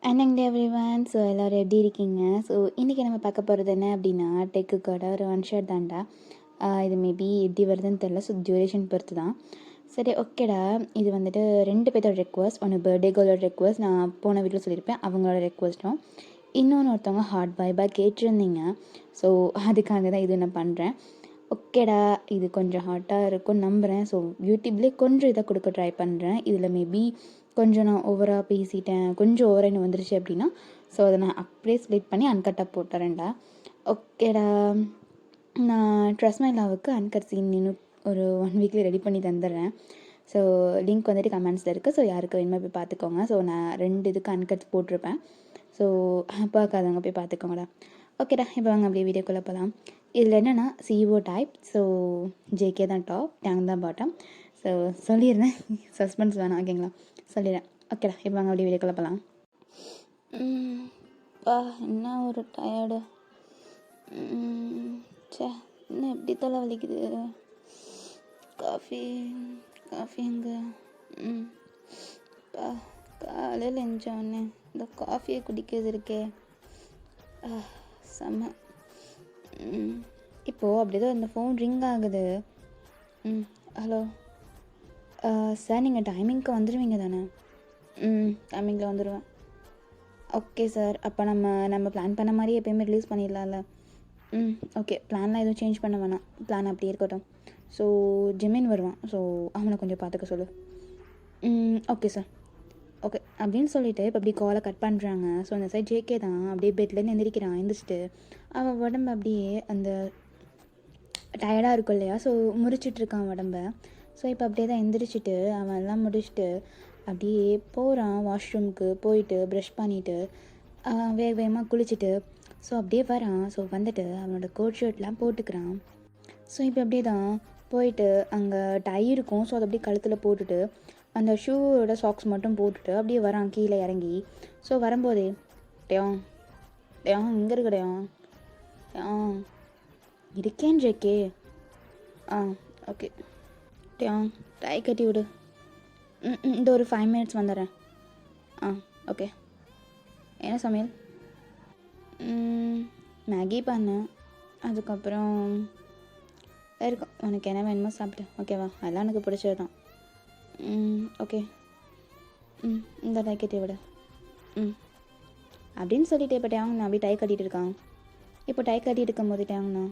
And everyone. So எல்லோரும் எப்படி இருக்கீங்க? ஸோ இன்றைக்கி நம்ம பார்க்க போகிறது என்ன அப்படின்னா, டெக்குக்கோட ஒரு ஒன் ஷாட் தான்டா. இது மேபி எப்படி வருதுன்னு தெரில. ஸோ டியூரேஷன் பொறுத்து தான். சரி, ஓகேடா. இது வந்துட்டு 2 பேர்த்தோட ரெக்வஸ்ட். ஒன்று பர்த்டே கேர்ளோட ரெக்வஸ்ட், நான் போன வீட்டில் சொல்லியிருப்பேன், அவங்களோட ரெக்வஸ்ட்டும். இன்னொன்று ஒருத்தவங்க ஹார்ட் பாய் கேட்டிருந்தீங்க. ஸோ அதுக்காக தான் இது நான் பண்ணுறேன். ஓகேடா, இது கொஞ்சம் ஹாட்டாக இருக்கும்னு நம்புகிறேன். ஸோ யூடியூப்லேயே கொஞ்சம் இதை கொடுக்க ட்ரை பண்ணுறேன். இதில் மேபி கொஞ்சம் நான் ஓவராக பேசிட்டேன், கொஞ்சம் ஓவராக இன்னும் வந்துருச்சு அப்படின்னா, ஸோ அதை நான் அப்படியே ஸ்ப்ளிட் பண்ணி அன்கட்டாக போட்டுறேன்டா. ஓகேடா, நான் ட்ரஸ்ட் மை லவ்வுக்கு அன்கட் சீன் இன்னும் ஒரு 1 வீக்லேயே ரெடி பண்ணி தந்துடுறேன். ஸோ லிங்க் வந்துட்டு கமெண்ட்ஸில் இருக்குது. ஸோ யாருக்கு வேணுமோ போய் பார்த்துக்கோங்க. ஸோ நான் 2 இதுக்கு அன்கட்ஸ் போட்டிருப்பேன். ஸோ பார்க்காதவங்க போய் பார்த்துக்கோங்கடா. ஓகேடா, இப்போ வாங்க அப்படியே வீடியோக்குள்ளே போகலாம். இதில் என்னென்னா சிஓ டைப். ஸோ ஜேகே தான் டாப், டேங் தான் பாட்டம். ஸோ சொல்லிடுறேன், சஸ்பென்ஸ் வேணாம், ஓகேங்களா? சொல்லிடுறேன். ஓகேடா, இப்போ வாங்க அப்படியே வீடியோக்குள்ளே போகலாம். என்ன ஒரு டயர்டு. சே, இன்னும் எப்படி தலை வலிக்குது. காஃபி எங்கே? காலையில் எழுந்தோடனே இந்த காஃபியை குடிக்கிறது இருக்கே, செம்ம. இப்போது அப்படிதான் இந்த ஃபோன் ரிங் ஆகுது. ஹலோ சார், நீங்கள் டைமிங்க்கு வந்துடுவீங்க தானே? டைமிங்கில் வந்துடுவேன். ஓகே சார், அப்போ நம்ம பிளான் பண்ண மாதிரி எப்போயுமே ரிலீஸ் பண்ணிடலாம்ல? ஓகே, பிளான்லாம் எதுவும் சேஞ்ச் பண்ண வேணாம், பிளான் அப்படியே இருக்கட்டும். ஸோ ஜிமின் வருவான், ஸோ அவனை கொஞ்சம் பார்த்துக்க சொல்லு. ஓகே சார், ஓகே அப்படின்னு சொல்லிவிட்டு இப்போ அப்படி காலை கட் பண்ணுறாங்க. ஸோ அந்த சைட் ஜேகே தான் அப்படியே பெட்லேருந்து எந்திரிச்சிட்டு அவன் உடம்பு அப்படியே அந்த டயர்டாக இருக்கும் இல்லையா, ஸோ முறிச்சிட்ருக்கான் உடம்ப. ஸோ இப்போ அப்படியே தான் எந்திரிச்சிட்டு அவன் எல்லாம் முடிச்சுட்டு அப்படியே போகிறான் வாஷ்ரூமுக்கு. போயிட்டு ப்ரஷ் பண்ணிவிட்டு வேகமாக குளிச்சுட்டு ஸோ அப்படியே வரான். ஸோ வந்துட்டு அவனோட கோட் ஷர்ட்லாம் போட்டுக்கிறான். ஸோ இப்போ அப்படியே தான் போயிட்டு அங்கே டை இருக்கும். ஸோ அதை அப்படியே கழுத்தில் போட்டுட்டு அந்த ஷூவோட சாக்ஸ் மட்டும் போட்டுட்டு அப்படியே வரான் கீழே இறங்கி. ஸோ வரும்போதே டேம் இங்கே இருக்கடையாம் இருக்கேன் ஜேகே. ஓகே டேம், டை கட்டி விடு. இந்த ஒரு 5 மினிட்ஸ் வந்துடுறேன். ஓகே. என்ன சமையல்? மேகி பண்ணேன். அதுக்கப்புறம் இருக்கும், உனக்கு என்ன வேணுமோ சாப்பிட்டு, ஓகேவா? அதெல்லாம் எனக்கு பிடிச்சது தான். ஓகே. இந்த டை கட்டி விட. அப்படின்னு சொல்லிட்டு இப்போ டேங்கண்ணா அப்படியே டை கட்டிகிட்டு இருக்கான். இப்போ டை கட்டிட்டு இருக்கும் போது டேங்கண்ணா,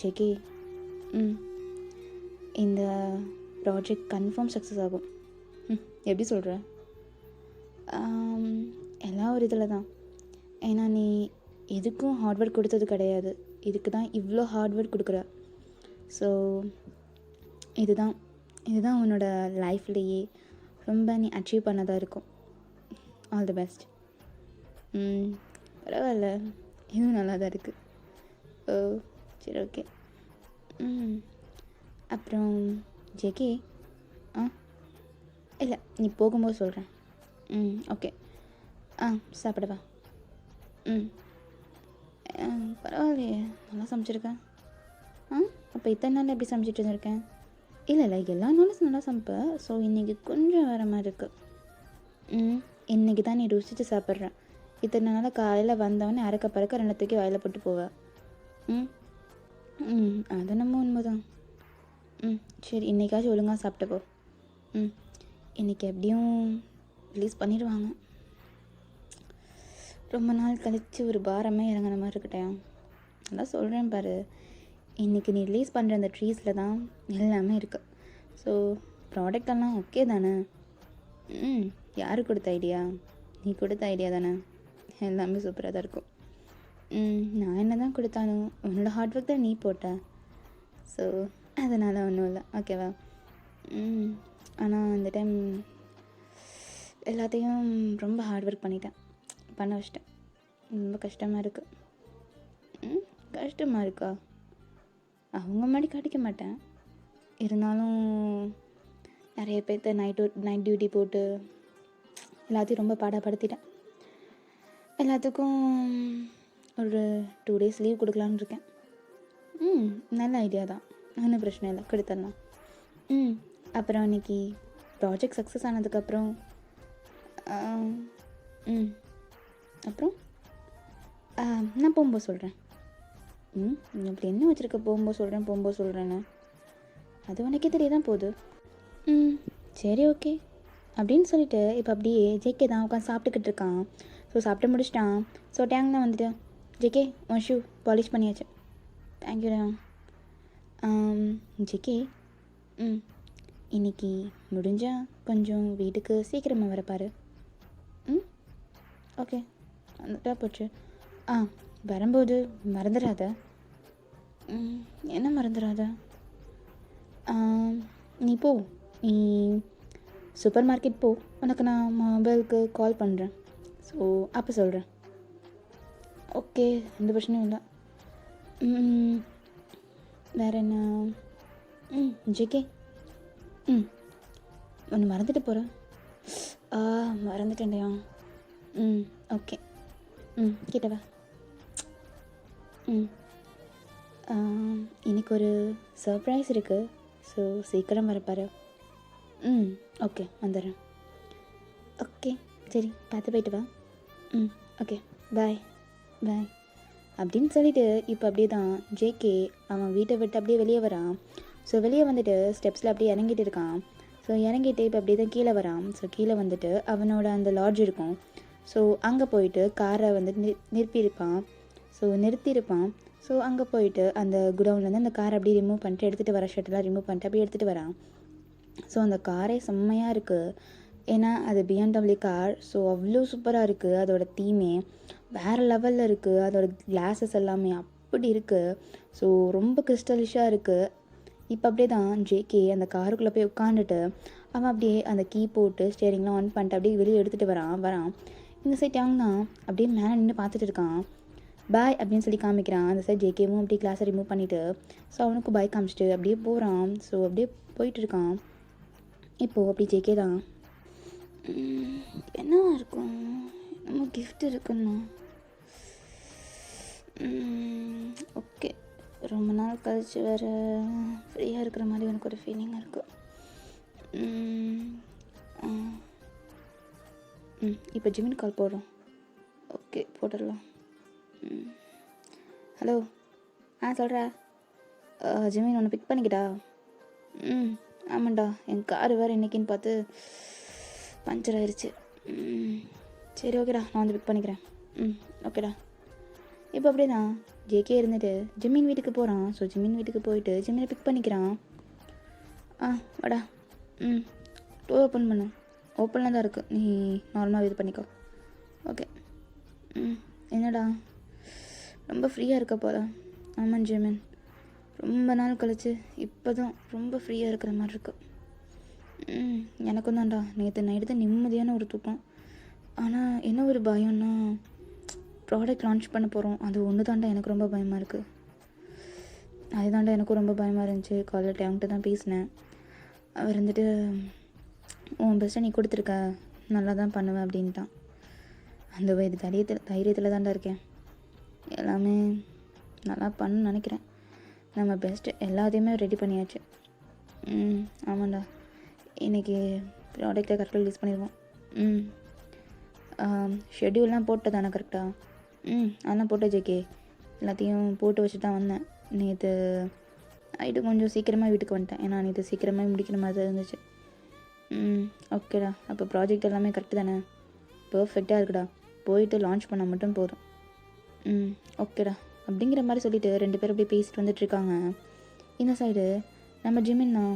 ஜெகி, இந்த ப்ராஜெக்ட் கன்ஃபார்ம் சக்ஸஸ் ஆகும். எப்படி சொல்கிற? எல்லாம் ஒரு இதில் தான். ஏன்னா நீ எதுக்கும் ஹார்ட் ஒர்க் கொடுத்தது கிடையாது, இதுக்கு தான் இவ்வளோ ஹார்ட் ஒர்க் கொடுக்குற. ஸோ இதுதான் உன்னோட லைஃப்லேயே ரொம்ப நீ அச்சீவ் பண்ணதாக இருக்கும். All the best. பரவாயில்ல, இதுவும் நல்லா தான் இருக்குது. ஓ சரி, ஓகே. அப்புறம் ஜெகி, இல்லை நீ போகும்போது சொல்கிறேன். ஓகே. சாப்பிடவா? பரவாயில்லையே, நல்லா சமைச்சிருக்கேன். அப்போ இத்தனை நாள் எப்படி சமைச்சிட்டு இருந்திருக்கேன்? இல்லை எல்லா நாளும் நல்லா சமைப்பேன். ஸோ இன்றைக்கி கொஞ்சம் வேறு மாதிரி இருக்குது. இன்றைக்கி தான் நீ ருசித்து சாப்பிட்ற. இத்தனை நாள் காலையில் வந்தவொடனே அறக்க பறக்க 2 தூக்கி வாயில் போட்டு போவேன். அது நம்ம உண்மைதான். சரி, இன்றைக்காச்சும் ஒழுங்காக சாப்பிட்டு போ. இன்றைக்கி எப்படியும் ரிலீஸ் பண்ணிடுவாங்க. ரொம்ப நாள் கழித்து ஒரு பாரமே இறங்குற மாதிரி இருக்கட்டையா. அதான் சொல்கிறேன் பாரு, இன்றைக்கி நீ ரிலீஸ் பண்ணுற அந்த ட்ரீஸில் தான் எல்லாமே இருக்குது. ஸோ ப்ராடக்டெல்லாம் ஓகே தானே? யார் கொடுத்த ஐடியா? நீ கொடுத்த ஐடியா தானே? எல்லாமே சூப்பராக தான் இருக்கும். நான் என்ன தான் கொடுத்தாலும் உன்னோட ஹார்ட் ஒர்க் தான் நீ போட்ட. ஸோ அதனால் ஒன்றும் இல்லை, ஓகேவா? ஆனால் அந்த டைம் எல்லாத்தையும் ரொம்ப ஹார்ட் ஒர்க் பண்ண வச்சிட்டேன். ரொம்ப கஷ்டமாக இருக்குது. கஷ்டமாக இருக்கா? அவங்க முன்னாடி காட்டிக்க மாட்டேன், இருந்தாலும் நிறைய பேர்த்த நைட் டியூட்டி போட்டு எல்லாத்தையும் ரொம்ப பாடப்படுத்திட்டேன். எல்லாத்துக்கும் ஒரு 2 days லீவ் கொடுக்கலான்னு இருக்கேன். நல்ல ஐடியா தான், ஒன்றும் பிரச்சனை இல்லை, கொடுத்துடலாம். அப்புறம் இன்றைக்கி ப்ராஜெக்ட் சக்ஸஸ் ஆனதுக்கப்புறம் அப்புறம் நான் போகும்போது சொல்கிறேன். நீ அப்படி என்ன வச்சுருக்க போகும்போது சொல்கிறேன்னு? அது உனக்கே தெரிய தான் போகுது. சரி ஓகே அப்படின்னு சொல்லிட்டு இப்போ அப்படியே ஜேகே தான் உட்காந்து சாப்பிட்டுக்கிட்டு இருக்கான். ஸோ சாப்பிட்டு முடிச்சிட்டான். ஸோ டேங் தான் வந்துட்டு, ஜேகே உன் ஷூ பாலிஷ் பண்ணியாச்சு. தேங்க்யூடா. ஜேகே இன்னைக்கு முடிஞ்சால் கொஞ்சம் வீட்டுக்கு சீக்கிரமாக வரப்பாரு. ஓகே வந்துட்டா போச்சு. வரும்போது மறந்துடாத. என்ன மறந்துடாத? நீ போ, நீ சூப்பர் மார்க்கெட் போ, உனக்கு நான் மொபைலுக்கு கால் பண்ணுறேன். ஸோ அப்போ சொல்கிறேன். ஓகே எந்த பிரச்சனையும் இல்லை. வேறு என்ன? ஜேகே ஒன்று மறந்துட்டு போகிறேன். மறந்துட்டேன்டையா. ஓகே கிட்டவா. இன்னைக்கு ஒரு சர்ப்ரைஸ் இருக்குது. ஸோ சீக்கிரம் வரப்பாரு. ஓகே வந்துடுறேன். ஓகே சரி பார்த்து போயிட்டு வா. ஓகே பாய் பாய் அப்படின்னு சொல்லிட்டு இப்போ அப்படியே தான் ஜேகே அவன் வீட்டை விட்டு அப்படியே வெளியே வரான். ஸோ வெளியே வந்துட்டு ஸ்டெப்ஸில் அப்படியே இறங்கிட்டு இருக்கான். ஸோ இறங்கிட்டு இப்போ அப்படியே தான் கீழே வரான். ஸோ கீழே வந்துட்டு அவனோட அந்த லாட்ஜ் இருக்கும். ஸோ அங்கே போயிட்டு காரை வந்துட்டு நிறுத்தியிருப்பான். ஸோ அங்கே போயிட்டு அந்த குடவுன்லேருந்து அந்த காரை அப்படியே ரிமூவ் பண்ணிட்டு எடுத்துகிட்டு வர ஷர்ட்டெல்லாம் ரிமூவ் பண்ணிட்டு அப்படியே எடுத்துகிட்டு வரான். ஸோ அந்த காரே செம்மையாக இருக்குது. ஏன்னா அது BMW கார். ஸோ அவ்வளோ சூப்பராக இருக்குது. அதோட தீமே வேறு லெவலில் இருக்குது. அதோட கிளாஸஸ் எல்லாமே அப்படி இருக்குது. ஸோ ரொம்ப கிறிஸ்டலிஷாக இருக்குது. இப்போ அப்படியே தான் ஜேகே அந்த காருக்குள்ளே போய் உட்காந்துட்டு அவன் அப்படியே அந்த கீ போட்டு ஸ்டேரிங்லாம் ஆன் பண்ணிட்டு அப்படியே வெளியே எடுத்துகிட்டு வரான். இந்த சைட் அவங்க தான் அப்படியே மேலே நின்று பார்த்துட்டு இருக்கான். பாய் அப்படின்னு சொல்லி காமிக்கிறான். அந்த சைட் ஜேகேவும் அப்படியே கிளாஸை ரிமூவ் பண்ணிவிட்டு ஸோ அவனுக்கு பாய் காமிச்சிட்டு அப்படியே போகிறான். ஸோ அப்படியே போயிட்டுருக்கான். இப்போது அப்படி ஜேகே தான் என்ன இருக்கும், நம்ம கிஃப்ட் இருக்குண்ணா. ஓகே ரொம்ப நாள் கழிச்சு வேறு ஃப்ரீயாக இருக்கிற மாதிரி எனக்கு ஒரு ஃபீலிங் இருக்குது. இப்போ ஜிமின் கால் போடுறோம். ஓகே போட்டுடலாம். ஹலோ சொல்கிறா. ஜிமின் ஒன்று பிக் பண்ணிக்கிட்டா. ஆமாண்டா என் காரு வேறு இன்றைக்கின்னு பார்த்து பஞ்சர் ஆயிடுச்சு. சரி ஓகேடா நான் வந்து பிக் பண்ணிக்கிறேன். ஓகேடா. இப்போ அப்படியே தான் ஜேகே இருந்துட்டு ஜிம்மின் வீட்டுக்கு போகிறான். ஸோ ஜிம்மின் வீட்டுக்கு போயிட்டு ஜிம்மினை பிக் பண்ணிக்கிறான். வாடா. டோர் ஓப்பன் பண்ணு. ஓப்பனில் தான் இருக்குது, நீ நார்மலாக இது பண்ணிக்கோ. ஓகே. என்னடா ரொம்ப ஃப்ரீயாக இருக்க போல? ஆமாம் ஜிமின், ரொம்ப நாள் கழிச்சு இப்போ தான் ரொம்ப ஃப்ரீயாக இருக்கிற மாதிரி இருக்கு. எனக்கும் தான்டா நேற்று நைட்டு தான் நிம்மதியான ஒரு தூக்கம். ஆனால் என்ன ஒரு பயம்னா ப்ராடக்ட் லான்ச் பண்ண போகிறோம், அது ஒன்று தாண்டா எனக்கு ரொம்ப பயமாக இருக்குது. அதுதாண்டா எனக்கும் ரொம்ப பயமாக இருந்துச்சு. காலையில் டேங்கிட்ட தான் பேசினேன். அவர் வந்துட்டு உன் பெஸ்ட்டை நீ கொடுத்துருக்க, நல்லா தான் பண்ணுவேன் அப்படின்ட்டான். அந்த இது தைரியத்தில் தாண்டா இருக்கேன். எல்லாமே நல்லா பண்ணு நினைக்கிறேன். நம்ம பெஸ்ட்டு எல்லாத்தையுமே ரெடி பண்ணியாச்சு. ஆமாண்டா இன்றைக்கி ப்ராடக்டை கரெக்டாக ரிலீஸ் பண்ணிடுவோம். ஷெட்யூல்லாம் போட்டு தானே கரெக்டாக? அதெல்லாம் போட்ட ஜேகே, எல்லாத்தையும் போட்டு வச்சு தான் வந்தேன். நேற்று நைட்டு கொஞ்சம் சீக்கிரமாக வீட்டுக்கு வந்துட்டேன். ஏன்னா நேற்று சீக்கிரமாக முடிக்கிற மாதிரி தான் இருந்துச்சு. ஓகேடா, அப்போ ப்ராஜெக்ட் எல்லாமே கரெக்டு தானே? பர்ஃபெக்டாக இருக்குடா, போயிட்டு லான்ச் பண்ணால் மட்டும் போதும். ஓகேடா அப்படிங்கிற மாதிரி சொல்லிவிட்டு 2 பேரும் அப்படியே பேசிட்டு வந்துட்டுருக்காங்க. இந்த சைடு நம்ம ஜிமின் தான்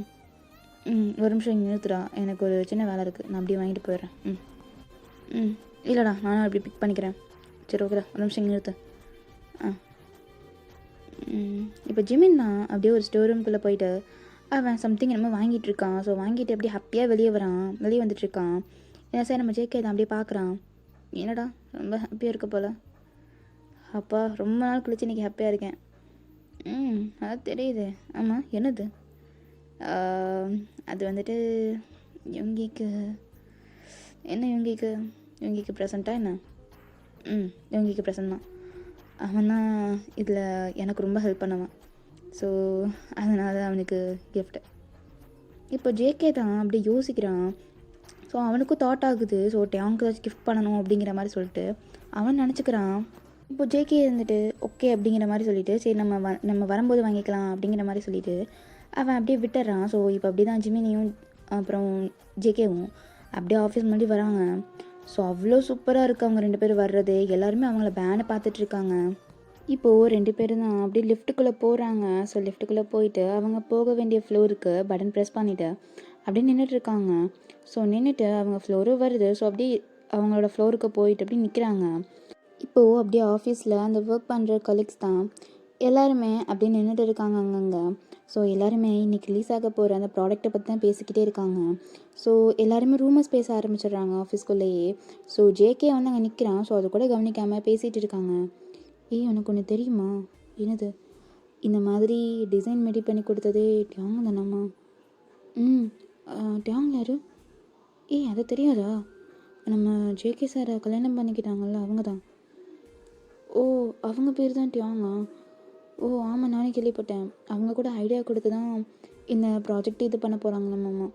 ஒரு நிமிஷம் இங்கே நிறுத்துடா, எனக்கு ஒரு சின்ன வேலை இருக்குது, நான் அப்படியே வாங்கிட்டு போயிடுறேன். இல்லைடா நானும் அப்படி பிக் பண்ணிக்கிறேன். சரி ஓகேடா ஒரு நிமிஷம் இங்கே நிறுத்து. இப்போ ஜிமின் தான் அப்படியே ஒரு ஸ்டோர் ரூம்குள்ளே போயிட்டு அவன் சம்திங் என்னமோ வாங்கிட்டு இருக்கான். ஸோ வாங்கிட்டு அப்படியே ஹாப்பியாக வெளியே வந்துட்டுருக்கான். ஏன்னா சார் நம்ம ஜேகே தான் அப்படியே பார்க்குறான். என்னடா ரொம்ப ஹாப்பியாக இருக்க போல்? அப்பா ரொம்ப நாள் கழிச்சு இன்றைக்கி ஹாப்பியாக இருக்கேன். அதான் தெரியுது. ஆமாம் என்னது? அது வந்துட்டு யுங்கிக்கு. என்ன யுங்கிக்கு ப்ரெசண்ட்டாக என்ன? யுங்கிக்கு ப்ரெசன்ட் தான். அவன் தான் இதில் எனக்கு ரொம்ப ஹெல்ப் பண்ணுவான். ஸோ அதனால் அவனுக்கு கிஃப்ட்டு. இப்போ ஜேகே தான் அப்படி யோசிக்கிறான். ஸோ அவனுக்கும் தாட் ஆகுது, ஸோ டேங்க்கு ஏதாச்சும் கிஃப்ட் பண்ணணும் அப்படிங்கிற மாதிரி சொல்லிட்டு அவன் நினச்சிக்கிறான். இப்போ ஜேகே இருந்துட்டு ஓகே அப்படிங்கிற மாதிரி சொல்லிட்டு சரி நம்ம வரும்போது வாங்கிக்கலாம் அப்படிங்கிற மாதிரி சொல்லிட்டு அவன் அப்படியே விட்டுறான். ஸோ இப்போ அப்படி தான் ஜிமினியும் அப்புறம் ஜேகேவும் அப்படியே ஆஃபீஸ் முன்னாடி வராங்க. ஸோ அவ்வளோ சூப்பராக இருக்குது அவங்க 2 பேரும் வர்றது. எல்லாருமே அவங்கள பேனை பார்த்துட்ருக்காங்க. இப்போது 2 பேரும் தான் அப்படியே லிஃப்ட்டுக்குள்ளே போகிறாங்க. ஸோ லிஃப்ட்டுக்குள்ளே போயிட்டு அவங்க போக வேண்டிய ஃப்ளோருக்கு பட்டன் ப்ரெஸ் பண்ணிவிட்டு அப்படியே நின்றுட்டுருக்காங்க. ஸோ நின்றுட்டு அவங்க ஃப்ளோரும் வருது. ஸோ அப்படியே அவங்களோட ஃப்ளோருக்கு போயிட்டு அப்படி நிற்கிறாங்க. இப்போது அப்படியே ஆஃபீஸில் அந்த ஒர்க் பண்ணுற கலீக்ஸ் தான் எல்லாருமே அப்படியே நின்றுட்டு இருக்காங்க அங்கங்கே. ஸோ எல்லாருமே இன்றைக்கி ரிலீஸ் ஆக போகிற அந்த ப்ராடக்ட்டை பற்றி தான் பேசிக்கிட்டே இருக்காங்க. ஸோ எல்லாருமே ரூமர்ஸ் பேச ஆரம்பிச்சிடுறாங்க ஆஃபீஸ்க்குள்ளேயே. ஸோ ஜேகே வந்து அங்கே நிற்கிறான். ஸோ அது கூட கவனிக்காமல் பேசிகிட்டு இருக்காங்க. உனக்கு ஒன்று தெரியுமா? என்னது? இந்த மாதிரி டிசைன் ரெடி பண்ணி கொடுத்ததே டியாங் தானம்மா? டியாங் யாரு? அது தெரியாதா? நம்ம ஜேகே சாரை கல்யாணம் பண்ணிக்கிட்டாங்கல்ல, அவங்க தான். ஓ, அவங்க பேர் தான் டியாங்கா? ஓ ஆமாம், நானே கேள்விப்பட்டேன். அவங்க கூட ஐடியா கொடுத்து தான் இந்த ப்ராஜெக்ட் இது பண்ண போகிறாங்க நம்ம.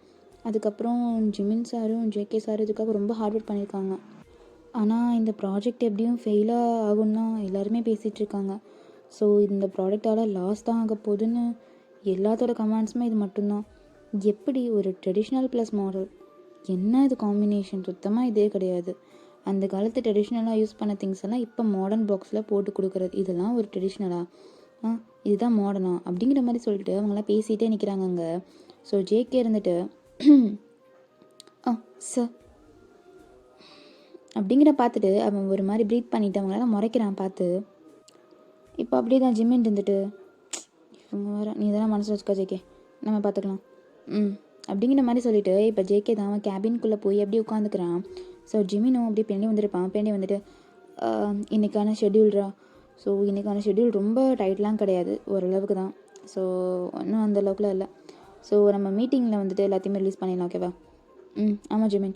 அதுக்கப்புறம் ஜிமின் சாரும் ஜேகே சாரும் இதுக்காக ரொம்ப ஹார்ட் ஒர்க் பண்ணியிருக்காங்க. ஆனால் இந்த ப்ராஜெக்ட் எப்படியும் ஃபெயிலாக ஆகும்னு தான் எல்லாருமே பேசிகிட்டு இருக்காங்க. ஸோ இந்த ப்ராடக்டால் லாஸ் தான் ஆக போகுதுன்னு எல்லாத்தோட கமெண்ட்ஸுமே இது மட்டும்தான். எப்படி ஒரு ட்ரெடிஷ்னல் ப்ளஸ் மாடல், என்ன இது காம்பினேஷன்? சுத்தமாக இதே கிடையாது. அந்த காலத்து ட்ரெடிஷ்னலாக யூஸ் பண்ண திங்ஸ் எல்லாம் இப்போ மாடர்ன் பாக்ஸில் போட்டு கொடுக்குறது, இதெல்லாம் ஒரு ட்ரெடிஷ்னலாக? இதுதான் மாடர்னா அப்படிங்கிற மாதிரி சொல்லிட்டு அவங்களாம் பேசிகிட்டே நிற்கிறாங்க அங்கே. ஸோ ஜேகே இருந்துட்டு சார் அப்படிங்கிற பார்த்துட்டு அவன் ஒரு மாதிரி ப்ரீத் பண்ணிவிட்டு அவங்களாம் முறைக்கிறான் பார்த்து. இப்போ அப்படியே தான் ஜிம்மின் இருந்துட்டு இவங்க வேறு, நீ இதெல்லாம் மனசில் வச்சுக்கா ஜேகே, நம்ம பார்த்துக்கலாம் அப்படிங்கிற மாதிரி சொல்லிவிட்டு இப்போ ஜேகே தான் அவன் கேபின்குள்ளே போய் அப்படியே உட்காந்துக்கிறான். ஸோ ஜிமினும் அப்படியே பின்னாடி வந்துருப்பான். பின்னாடி வந்துட்டு இன்றைக்கான ஷெட்யூல்ரா. ஸோ இன்றைக்கான ஷெட்யூல் ரொம்ப டைட்லாம் கிடையாது, ஓரளவுக்கு தான். ஸோ இன்னும் அந்த அளவுக்குலாம் இல்லை. ஸோ நம்ம மீட்டிங்கில் வந்துட்டு எல்லாத்தையுமே ரிலீஸ் பண்ணிடலாம், ஓகேவா? ஆமாம் ஜிமின்,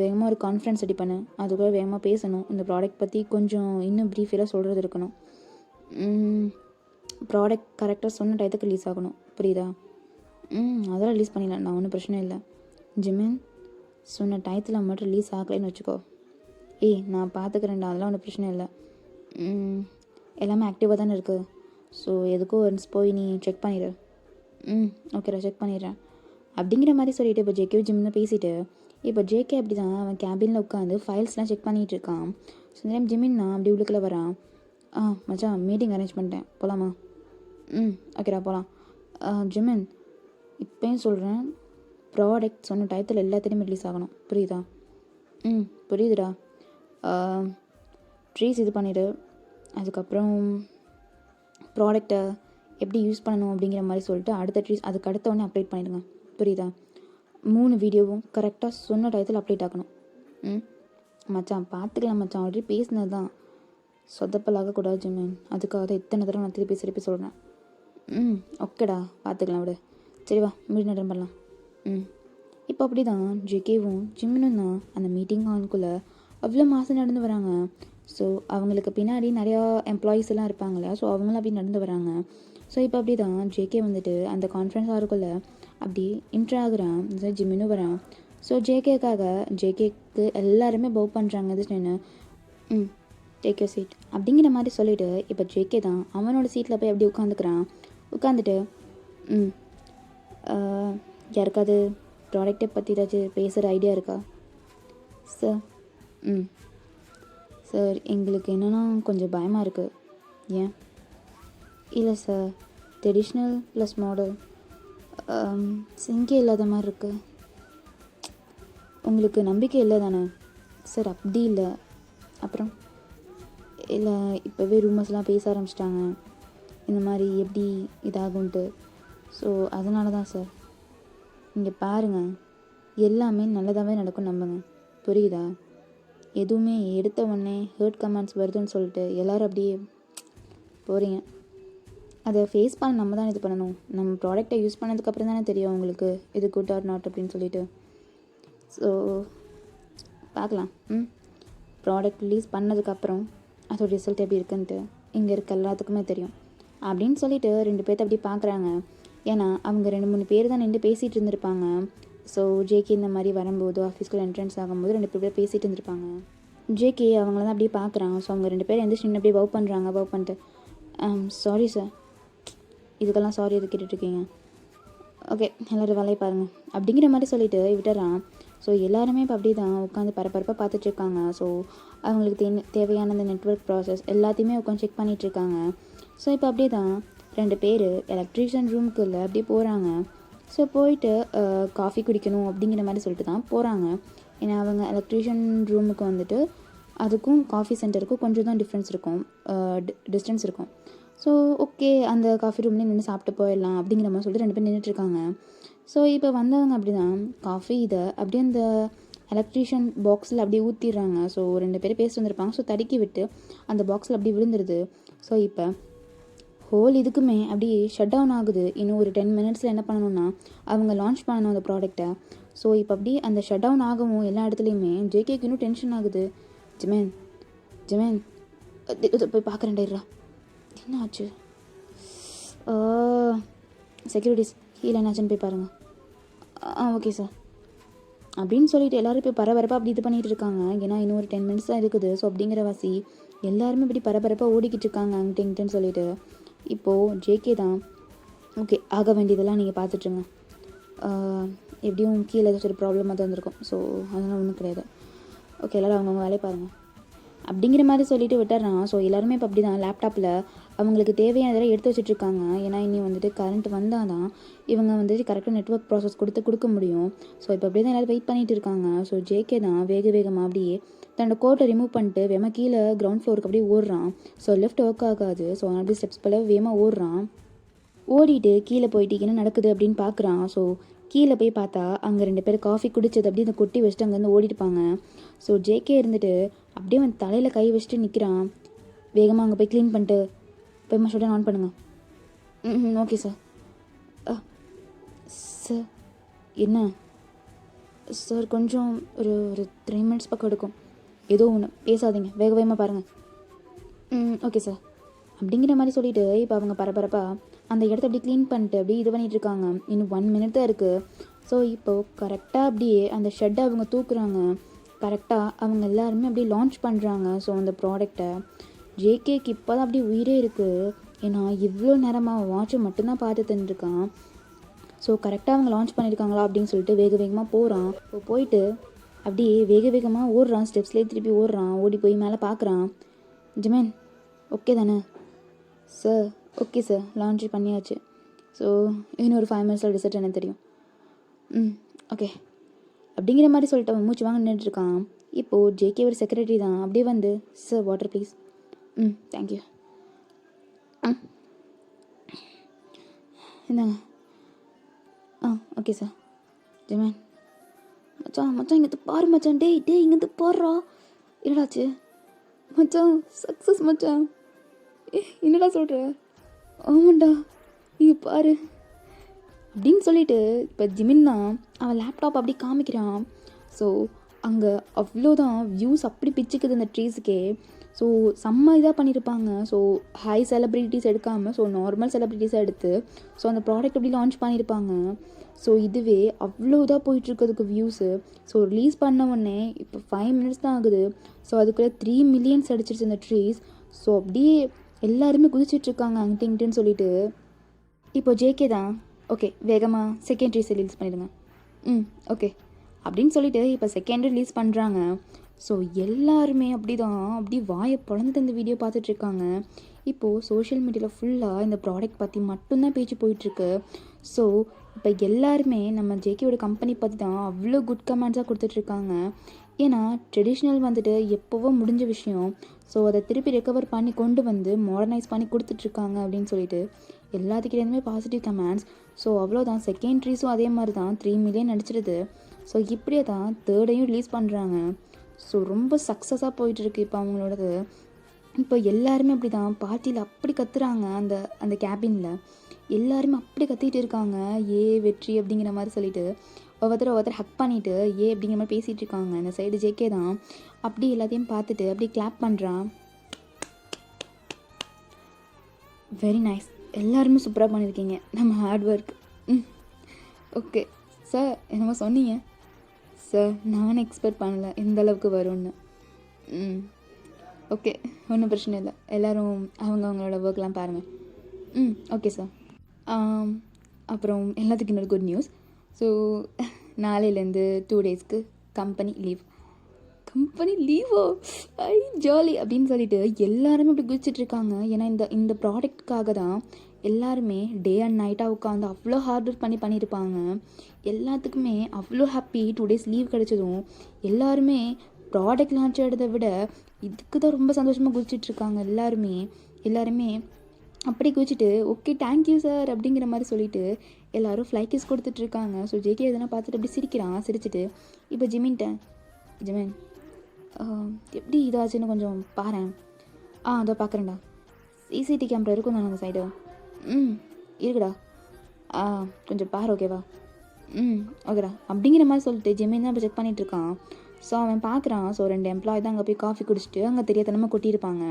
வேகமாக ஒரு கான்ஃபரன்ஸ் ரெடி பண்ணு. அது கூட வேகமாக பேசணும். இந்த ப்ராடக்ட் பற்றி கொஞ்சம் இன்னும் ப்ரீஃபாக சொல்கிறது இருக்கணும். ப்ராடக்ட் கரெக்டாக சொன்ன டயத்துக்கு ரிலீஸ் ஆகணும், புரியுதா? அதெல்லாம் ரிலீஸ் பண்ணிடலாம், நான் ஒன்றும் பிரச்சனை இல்லை. ஜிமின், சொன்ன டயத்தில் மட்டும் ரிலீஸ் ஆகலைன்னு வச்சுக்கோ. நான் பார்த்துக்கிறேன்டா, அதெல்லாம் ஒன்றும் பிரச்சனை இல்லை. எல்லாமே ஆக்டிவாக தானே இருக்குது. ஸோ எதுக்கும் ஒன்ஸ் போய் நீ செக் பண்ணிடு. ஓகேடா, செக் பண்ணிடுறேன் அப்படிங்கிற மாதிரி சொல்லிவிட்டு இப்போ ஜேகே ஜிம்னு பேசிவிட்டு இப்போ ஜேகே அப்படி தான் அவன் கேபினில் உட்காந்து ஃபைல்ஸ்லாம் செக் பண்ணிகிட்டு இருக்கான். ஸோ இந்த டைம் ஜிமின்னா அப்படி உள்ளுக்குள்ளே வரான். மச்சான், மீட்டிங் அரேஞ்ச் பண்ணிட்டேன், போகலாமா? ஓகேடா, போகலாம். ஜிமின், இப்போயும் சொல்கிறேன், ப்ராடக்ட் சொன்ன டயத்தில் எல்லாத்தையுமே ரிலீஸ் ஆகணும், புரியுதா? புரியுதுடா. ட்ரீஸ் இது பண்ணிவிடு. அதுக்கப்புறம் ப்ராடக்டை எப்படி யூஸ் பண்ணணும் அப்படிங்கிற மாதிரி சொல்லிட்டு அடுத்த ட்ரீஸ் அதுக்கு அடுத்தவொடனே அப்டேட் பண்ணிவிடுங்க, புரியுதா? 3 வீடியோவும் கரெக்டாக சொன்ன டயத்தில் அப்டேட் ஆகணும். மச்சான் பார்த்துக்கலாம் மச்சான், ஆல்ரெடி பேசினது தான், சொதப்பல் ஆகக்கூடாது ஜிமின். அதுக்காக தான் இத்தனை தடவை நான் திருப்பி சொல்கிறேன். ஓகேடா, பார்த்துக்கலாம் விடு. சரி வா, மீட் அட்டன் பண்ணலாம். இப்போ அப்படி தான் ஜேகேவும் ஜிமினும் தான் அந்த மீட்டிங் ஹால்குள்ளே அவ்வளோ மாதம் நடந்து வராங்க. ஸோ அவங்களுக்கு பின்னாடி நிறையா எம்ப்ளாயீஸ் எல்லாம் இருப்பாங்க இல்லையா? ஸோ அவங்களும் அப்படி நடந்து வராங்க. ஸோ இப்போ அப்படி தான் ஜேகே வந்துட்டு அந்த கான்ஃபரன்ஸ் ஹாலுக்குள்ளே அப்படி இன்ட்ரு ஆகுறான். ஜிமினும் வரான். ஸோ ஜேகேக்கு எல்லாருமே பவ் பண்ணுறாங்க. இது நின்று டேக் யூர் சீட் அப்படிங்கிற மாதிரி சொல்லிவிட்டு இப்போ ஜேகே தான் அவனோட சீட்டில் போய் அப்படி உட்காந்துக்கிறான். உட்காந்துட்டு யாருக்காவது ப்ராடக்டை பற்றி ஏதாச்சும் பேசுகிற ஐடியா இருக்கா சார்? சார், எங்களுக்கு என்னென்னா கொஞ்சம் பயமாக இருக்குது. ஏன்? இல்லை சார், ட்ரெடிஷ்னல் ப்ளஸ் மாடல் சிங்கே இல்லாத மாதிரி இருக்குது. உங்களுக்கு நம்பிக்கை இல்லை தானே சார்? அப்படி இல்லை. அப்புறம் இல்லை, இப்போவே ரூமர்ஸ்லாம் பேச ஆரம்பிச்சிட்டாங்க இந்த மாதிரி எப்படி இதாகும்ன்ட்டு. ஸோ அதனால தான் சார். இங்கே பாருங்கள், எல்லாமே நல்லதாகவே நடக்கும், நம்புங்க, புரியுதா? எதுவுமே எடுத்த உடனே ஹர்ட் கமெண்ட்ஸ் வருதுன்னு சொல்லிட்டு எல்லோரும் அப்படியே போகிறீங்க. அதை ஃபேஸ் பண்ண நம்ம தான் இது பண்ணணும். நம்ம ப்ராடக்டை யூஸ் பண்ணதுக்கப்புறம் தானே தெரியும் உங்களுக்கு இது குட் ஆர் நாட் அப்படின்னு சொல்லிட்டு. ஸோ பார்க்கலாம். ப்ராடக்ட் ரிலீஸ் பண்ணதுக்கப்புறம் அதோட ரிசல்ட் எப்படி இருக்குன்ட்டு இங்கே இருக்க எல்லாத்துக்குமே தெரியும் அப்படின்னு சொல்லிட்டு 2 பேர்த்த அப்படி பார்க்குறாங்க. ஏன்னா அவங்க 2-3 பேர் தான் நின்று பேசிகிட்டு இருந்திருப்பாங்க. ஸோ ஜேகே இந்த மாதிரி வரும்போது ஆஃபீஸ்க்குள்ள என்ட்ரன்ஸ் ஆகும்போது 2 பேர் பேசிகிட்டு இருந்திருப்பாங்க. ஜேகே அவங்கள தான் அப்படியே பார்க்குறான். ஸோ அவங்க 2 பேரும் எந்திரிச்சு நின்று அப்படியே பவ் பண்ணுறாங்க. பவ் பண்ணிட்டு சாரி சார், இதுக்கெல்லாம் சாரி எது கேட்டுட்ருக்கீங்க, ஓகே எல்லோரும் வேலையை பாருங்கள் அப்படிங்கிற மாதிரி சொல்லிட்டு விட்டுறான். ஸோ எல்லாருமே இப்போ அப்படி தான் உட்காந்து பரபரப்பாக பார்த்துட்ருக்காங்க. ஸோ அவங்களுக்கு தேவையான அந்த நெட்ஒர்க் ப்ராசஸ் எல்லாத்தையுமே உட்காந்து செக் பண்ணிகிட்ருக்காங்க. ஸோ இப்போ அப்படியே தான் 2 பேர் எலக்ட்ரிஷியன் ரூமுக்குள்ளே அப்படியே போகிறாங்க. ஸோ போயிட்டு காஃபி குடிக்கணும் அப்படிங்கிற மாதிரி சொல்லிட்டு தான் போகிறாங்க. ஏன்னா அவங்க எலக்ட்ரிஷியன் ரூமுக்கு வந்துட்டு அதுக்கும் காஃபி சென்டருக்கும் கொஞ்சம் தான் டிஸ்டன்ஸ் இருக்கும். ஸோ ஓகே அந்த காஃபி ரூம்லேயே நின்று சாப்பிட்டு போயிடலாம் அப்படிங்கிற மாதிரி சொல்லிட்டு 2 பேர் நின்றுட்டுருக்காங்க. ஸோ இப்போ வந்தவங்க அப்படி தான் காஃபி இதை அப்படியே அந்த எலக்ட்ரிஷியன் பாக்ஸில் அப்படியே ஊற்றிடுறாங்க. ஸோ 2 பேர் பேசிட்டு வந்திருப்பாங்க. ஸோ தடுக்கி விட்டு அந்த பாக்ஸில் அப்படியே விழுந்துருது. ஸோ இப்போ ஹோல் இதுக்குமே அப்படியே ஷட் டவுன் ஆகுது. இன்னும் ஒரு 10 மினிட்ஸில் என்ன பண்ணணும்னா அவங்க லான்ச் பண்ணணும் அந்த ப்ராடக்டை. ஸோ இப்போ அப்படியே அந்த ஷட் டவுன் ஆகவும் எல்லா இடத்துலையுமே ஜேகேக்கு இன்னும் டென்ஷன் ஆகுது. ஜிமேன் போய் பார்க்குறேன்டா, என்ன ஆச்சு, செக்யூரிட்டிஸ் கீழே என்னாச்சுன்னு போய் பாருங்கள். ஓகே சார் அப்படின்னு சொல்லிட்டு எல்லோரும் இப்போ பரபரப்பாக அப்படி இது பண்ணிகிட்டு இருக்காங்க. ஏன்னா இன்னும் ஒரு 10 மினிட்ஸ் தான் இருக்குது. ஸோ அப்படிங்கிற வாசி எல்லாருமே இப்படி பரபரப்பாக ஓடிக்கிட்டு இருக்காங்க அங்கிட்டுன்னு சொல்லிட்டு. இப்போது ஜேகே தான் ஓகே ஆக வேண்டியதெல்லாம் நீங்கள் பார்த்துட்ருங்க, எப்படியும் கீழே ஏதாச்சும் ஒரு ப்ராப்ளமாக தான் இருந்திருக்கும். ஸோ அதெல்லாம் ஒன்றும் கிடையாது, ஓகே எல்லோரும் அவங்கவுங்க வேலையை பாருங்கள் அப்படிங்கிற மாதிரி சொல்லிட்டு விட்டுறான். ஸோ எல்லாருமே இப்போ அப்படி தான் லேப்டாப்பில் அவங்களுக்கு தேவையானதெல்லாம் எடுத்து வச்சுட்ருக்காங்க. ஏன்னா இனி வந்துட்டு கரண்ட் வந்தால் தான் இவங்க வந்துட்டு கரெக்டாக நெட்ஒர்க் ப்ராசஸ் கொடுக்க முடியும். ஸோ இப்போ அப்படியே தான் எல்லோரும் வெயிட் பண்ணிகிட்டு இருக்காங்க. ஸோ ஜேகே தான் வேகமாக அப்படியே தன்னோட கோட்டை ரிமூவ் பண்ணிட்டு வேகமாக கீழே கிரவுண்ட் ஃப்ளோருக்கு அப்படியே ஓடுறான். ஸோ லெஃப்ட் ஒர்க் ஆகாது. ஸோ அப்படியே ஸ்டெப்ஸ் போல வேகமாக ஓடுறான். ஓடிட்டு கீழே போயிட்டு என்ன நடக்குது அப்படின்னு பார்க்குறான். ஸோ கீழே போய் பார்த்தா அங்கே 2 பேர் காஃபி குடித்தது அப்படியே அந்த கொட்டி வச்சுட்டு அங்கேருந்து ஓடிட்டுப்பாங்க. ஸோ ஜேகே இருந்துட்டு அப்படியே அவன் தலையில் கை வச்சுட்டு நிற்கிறான். வேகமாக அங்கே போய் க்ளீன் பண்ணிட்டு போய் ஷட்டர் ஆன் பண்ணுங்கள். Okay sir. சார் என்ன சார், கொஞ்சம் ஒரு 3 மினிட்ஸ் பக்கம் எடுக்கும், ஏதோ ஒன்று பேசாதீங்க, வேகமாக பாருங்கள். ஓகே சார் அப்படிங்கிற மாதிரி சொல்லிவிட்டு இப்போ அவங்க பரபரப்பாக அந்த இடத்த அப்படியே க்ளீன் பண்ணிட்டு அப்படியே இது பண்ணிகிட்டு இருக்காங்க. இன்னும் 1 மினிட் தான் இருக்குது. ஸோ இப்போது கரெக்டாக அப்படியே அந்த ஷெட்டை அவங்க தூக்குறாங்க. கரெக்டாக அவங்க எல்லாருமே அப்படியே லான்ச் பண்ணுறாங்க. ஸோ அந்த ப்ராடக்டை ஜேகேக்கு இப்போ தான் அப்படியே உயிரே இருக்குது. ஏன்னா இவ்வளோ நேரமாக வாட்சை மட்டும்தான் பார்த்து தந்துருக்கான். ஸோ கரெக்டாக அவங்க லான்ச் பண்ணியிருக்காங்களா அப்படின்னு சொல்லிட்டு வேகமாக போகிறான். இப்போ போயிட்டு அப்படியே வேகமாக ஓடுறான். ஸ்டெப்ஸ்லேயே திருப்பி ஓடுறான். ஓடி போய் மேலே பார்க்குறான். ஜிமேன் ஓகே தானே சார்? ஓகே சார், லான்ச் பண்ணியாச்சு. ஸோ இன்னும் ஒரு 5 மினிட்ஸில் ரிசல்ட் எனக்கு தெரியும். ஓகே அப்படிங்கிற மாதிரி சொல்லிட்டு அவன் மூச்சு வாங்க நின்றுட்டுருக்கான். இப்போது ஜேகே ஒரு செக்ரட்டரி தான் அப்படியே வந்து சார் வாட்டர் ப்ளீஸ். தேங்க்யூ. இந்தாங்க. Okay sir. ஜிமேன் மச்சான் இங்கே பாரு மச்சான். டேய் இங்கே பாடுறா. என்னடாச்சு மச்சான்? சக்ஸஸ் மச்சான். என்னடா சொல்கிற? ஆமாண்டா இங்கே பாரு அப்படின்னு சொல்லிட்டு இப்போ ஜிமின் தான் அவன் லேப்டாப் அப்படி காமிக்கிறான். ஸோ அங்கே அவ்வளோதான் வியூஸ் அப்படி பிச்சுக்குது அந்த ட்ரீஸுக்கே. ஸோ செம்ம இதாக பண்ணியிருப்பாங்க. ஸோ ஹை செலிப்ரிட்டிஸ் எடுக்காமல் ஸோ நார்மல் செலிப்ரிட்டிஸாக எடுத்து ஸோ அந்த ப்ராடக்ட் அப்படி லான்ச் பண்ணியிருப்பாங்க. ஸோ இதுவே அவ்வளோ இதாக போயிட்டுருக்கிறதுக்கு வியூஸு. ஸோ ரிலீஸ் பண்ண உடனே இப்போ 5 மினிட்ஸ் தான் ஆகுது. ஸோ அதுக்குள்ளே 3 மில்லியன்ஸ் அடிச்சிருச்சு அந்த ட்ரீஸ். ஸோ அப்படியே எல்லாருமே குதிச்சிட்ருக்காங்க அங்கிட்டுன்னு சொல்லிட்டு. இப்போ ஜேகே தான் ஓகே வேகமாக செகண்ட் ட்ரீஸ் ரிலீஸ் பண்ணிடுங்க. ஓகே அப்படின்னு சொல்லிட்டு இப்போ செகண்ட் ரிலீஸ் பண்ணுறாங்க. ஸோ எல்லாருமே அப்படி வாயை பொழந்து இந்த வீடியோ பார்த்துட்ருக்காங்க. இப்போது சோஷியல் மீடியாவில் ஃபுல்லாக இந்த ப்ராடக்ட் பற்றி மட்டும்தான் பேச்சு போயிட்டுருக்கு. ஸோ இப்போ எல்லாருமே நம்ம ஜேகேயோட கம்பெனி பற்றி தான் அவ்வளோ குட் கமெண்ட்ஸாக கொடுத்துட்ருக்காங்க. ஏன்னா ட்ரெடிஷ்னல் வந்துட்டு எப்போவோ முடிஞ்ச விஷயம். ஸோ அதை திருப்பி ரெக்கவர் பண்ணி கொண்டு வந்து மாடர்னைஸ் பண்ணி கொடுத்துட்ருக்காங்க அப்படின்னு சொல்லிட்டு எல்லாத்துக்கிட்டேருந்துமே பாசிட்டிவ் கமெண்ட்ஸ். ஸோ அவ்வளோதான் செகண்ட் ட்ரீஸும் அதே மாதிரி தான் 3 மில்லியன் அடிச்சிடுது. ஸோ இப்படியே தான் தேர்டையும் ரிலீஸ் பண்ணுறாங்க. ஸோ ரொம்ப சக்ஸஸாக போயிட்டுருக்கு இப்போ அவங்களோடது. இப்போ எல்லாருமே அப்படி தான் பார்ட்டியில் அப்படி கத்துறாங்க. அந்த கேபினில் எல்லாருமே அப்படி கத்திட்டு இருக்காங்க. வெற்றி அப்படிங்கிற மாதிரி சொல்லிட்டு ஒவ்வொருத்தர் ஹக் பண்ணிவிட்டு அப்படிங்கிற மாதிரி பேசிகிட்டு இருக்காங்க. இந்த சைடு ஜேகே தான் அப்படி எல்லாத்தையும் பார்த்துட்டு அப்படி கிளாப் பண்ணுறான். வெரி நைஸ், எல்லாருமே சூப்பராக பண்ணியிருக்கீங்க, நம்ம ஹார்ட் ஒர்க். ஓகே சார் என்னமோ சொன்னீங்க. சார் நானும் எக்ஸ்பெக்ட் பண்ணல இந்த அளவுக்கு வரும்னு. ம் ஓகே, ஒன்றும் பிரச்சனை இல்லை. எல்லோரும் அவங்களோட ஒர்க்லாம் பாருங்கள். Okay sir. அப்புறம் எல்லாத்துக்கும் இன்னொரு குட் நியூஸ். ஸோ நாளையிலேருந்து 2 டேஸ்க்கு கம்பெனி லீவோ ஐ ஜாலி அப்படின்னு சொல்லிட்டு எல்லாருமே இப்படி குதிச்சிட்ருக்காங்க. ஏன்னா இந்த ப்ராடக்ட்காக தான் எல்லாருமே டே அண்ட் நைட்டாக உட்காந்து அவ்வளோ ஹார்ட் ஒர்க் பண்ணியிருப்பாங்க. எல்லாத்துக்குமே அவ்வளோ ஹாப்பி 2 டேஸ் லீவ் கிடச்சதும். எல்லாருமே ப்ராடக்ட் லான்ச் ஆகிறத விட இதுக்கு தான் ரொம்ப சந்தோஷமாக குதிச்சிட்ருக்காங்க. எல்லாருமே அப்படி குதிச்சுட்டு ஓகே தேங்க்யூ சார் அப்படிங்கிற மாதிரி சொல்லிவிட்டு எல்லோரும் ஃப்ளைக்கிஸ் கொடுத்துட்ருக்காங்க. ஸோ ஜேகே எதனா பார்த்துட்டு அப்படி சிரிச்சிட்டு இப்போ ஜிமின் எப்படி இதாச்சுன்னு கொஞ்சம் பாரேன். அதோ பார்க்குறேன்டா. சிசிடி கேமரா இருக்கும் தானே அந்த சைடு? இருக்குடா. கொஞ்சம் பாரு ஓகேவா? ஓகேடா அப்படிங்கிற மாதிரி சொல்லிட்டு ஜிமின் தான் இப்போ செக் பண்ணிகிட்ருக்கான். ஸோ அவன் பார்க்குறான். ஸோ 2 எம்ப்ளாயி தான் அங்கே போய் காஃபி குடிச்சிட்டு அங்கே தெரியாதனமாக கொட்டியிருப்பாங்க.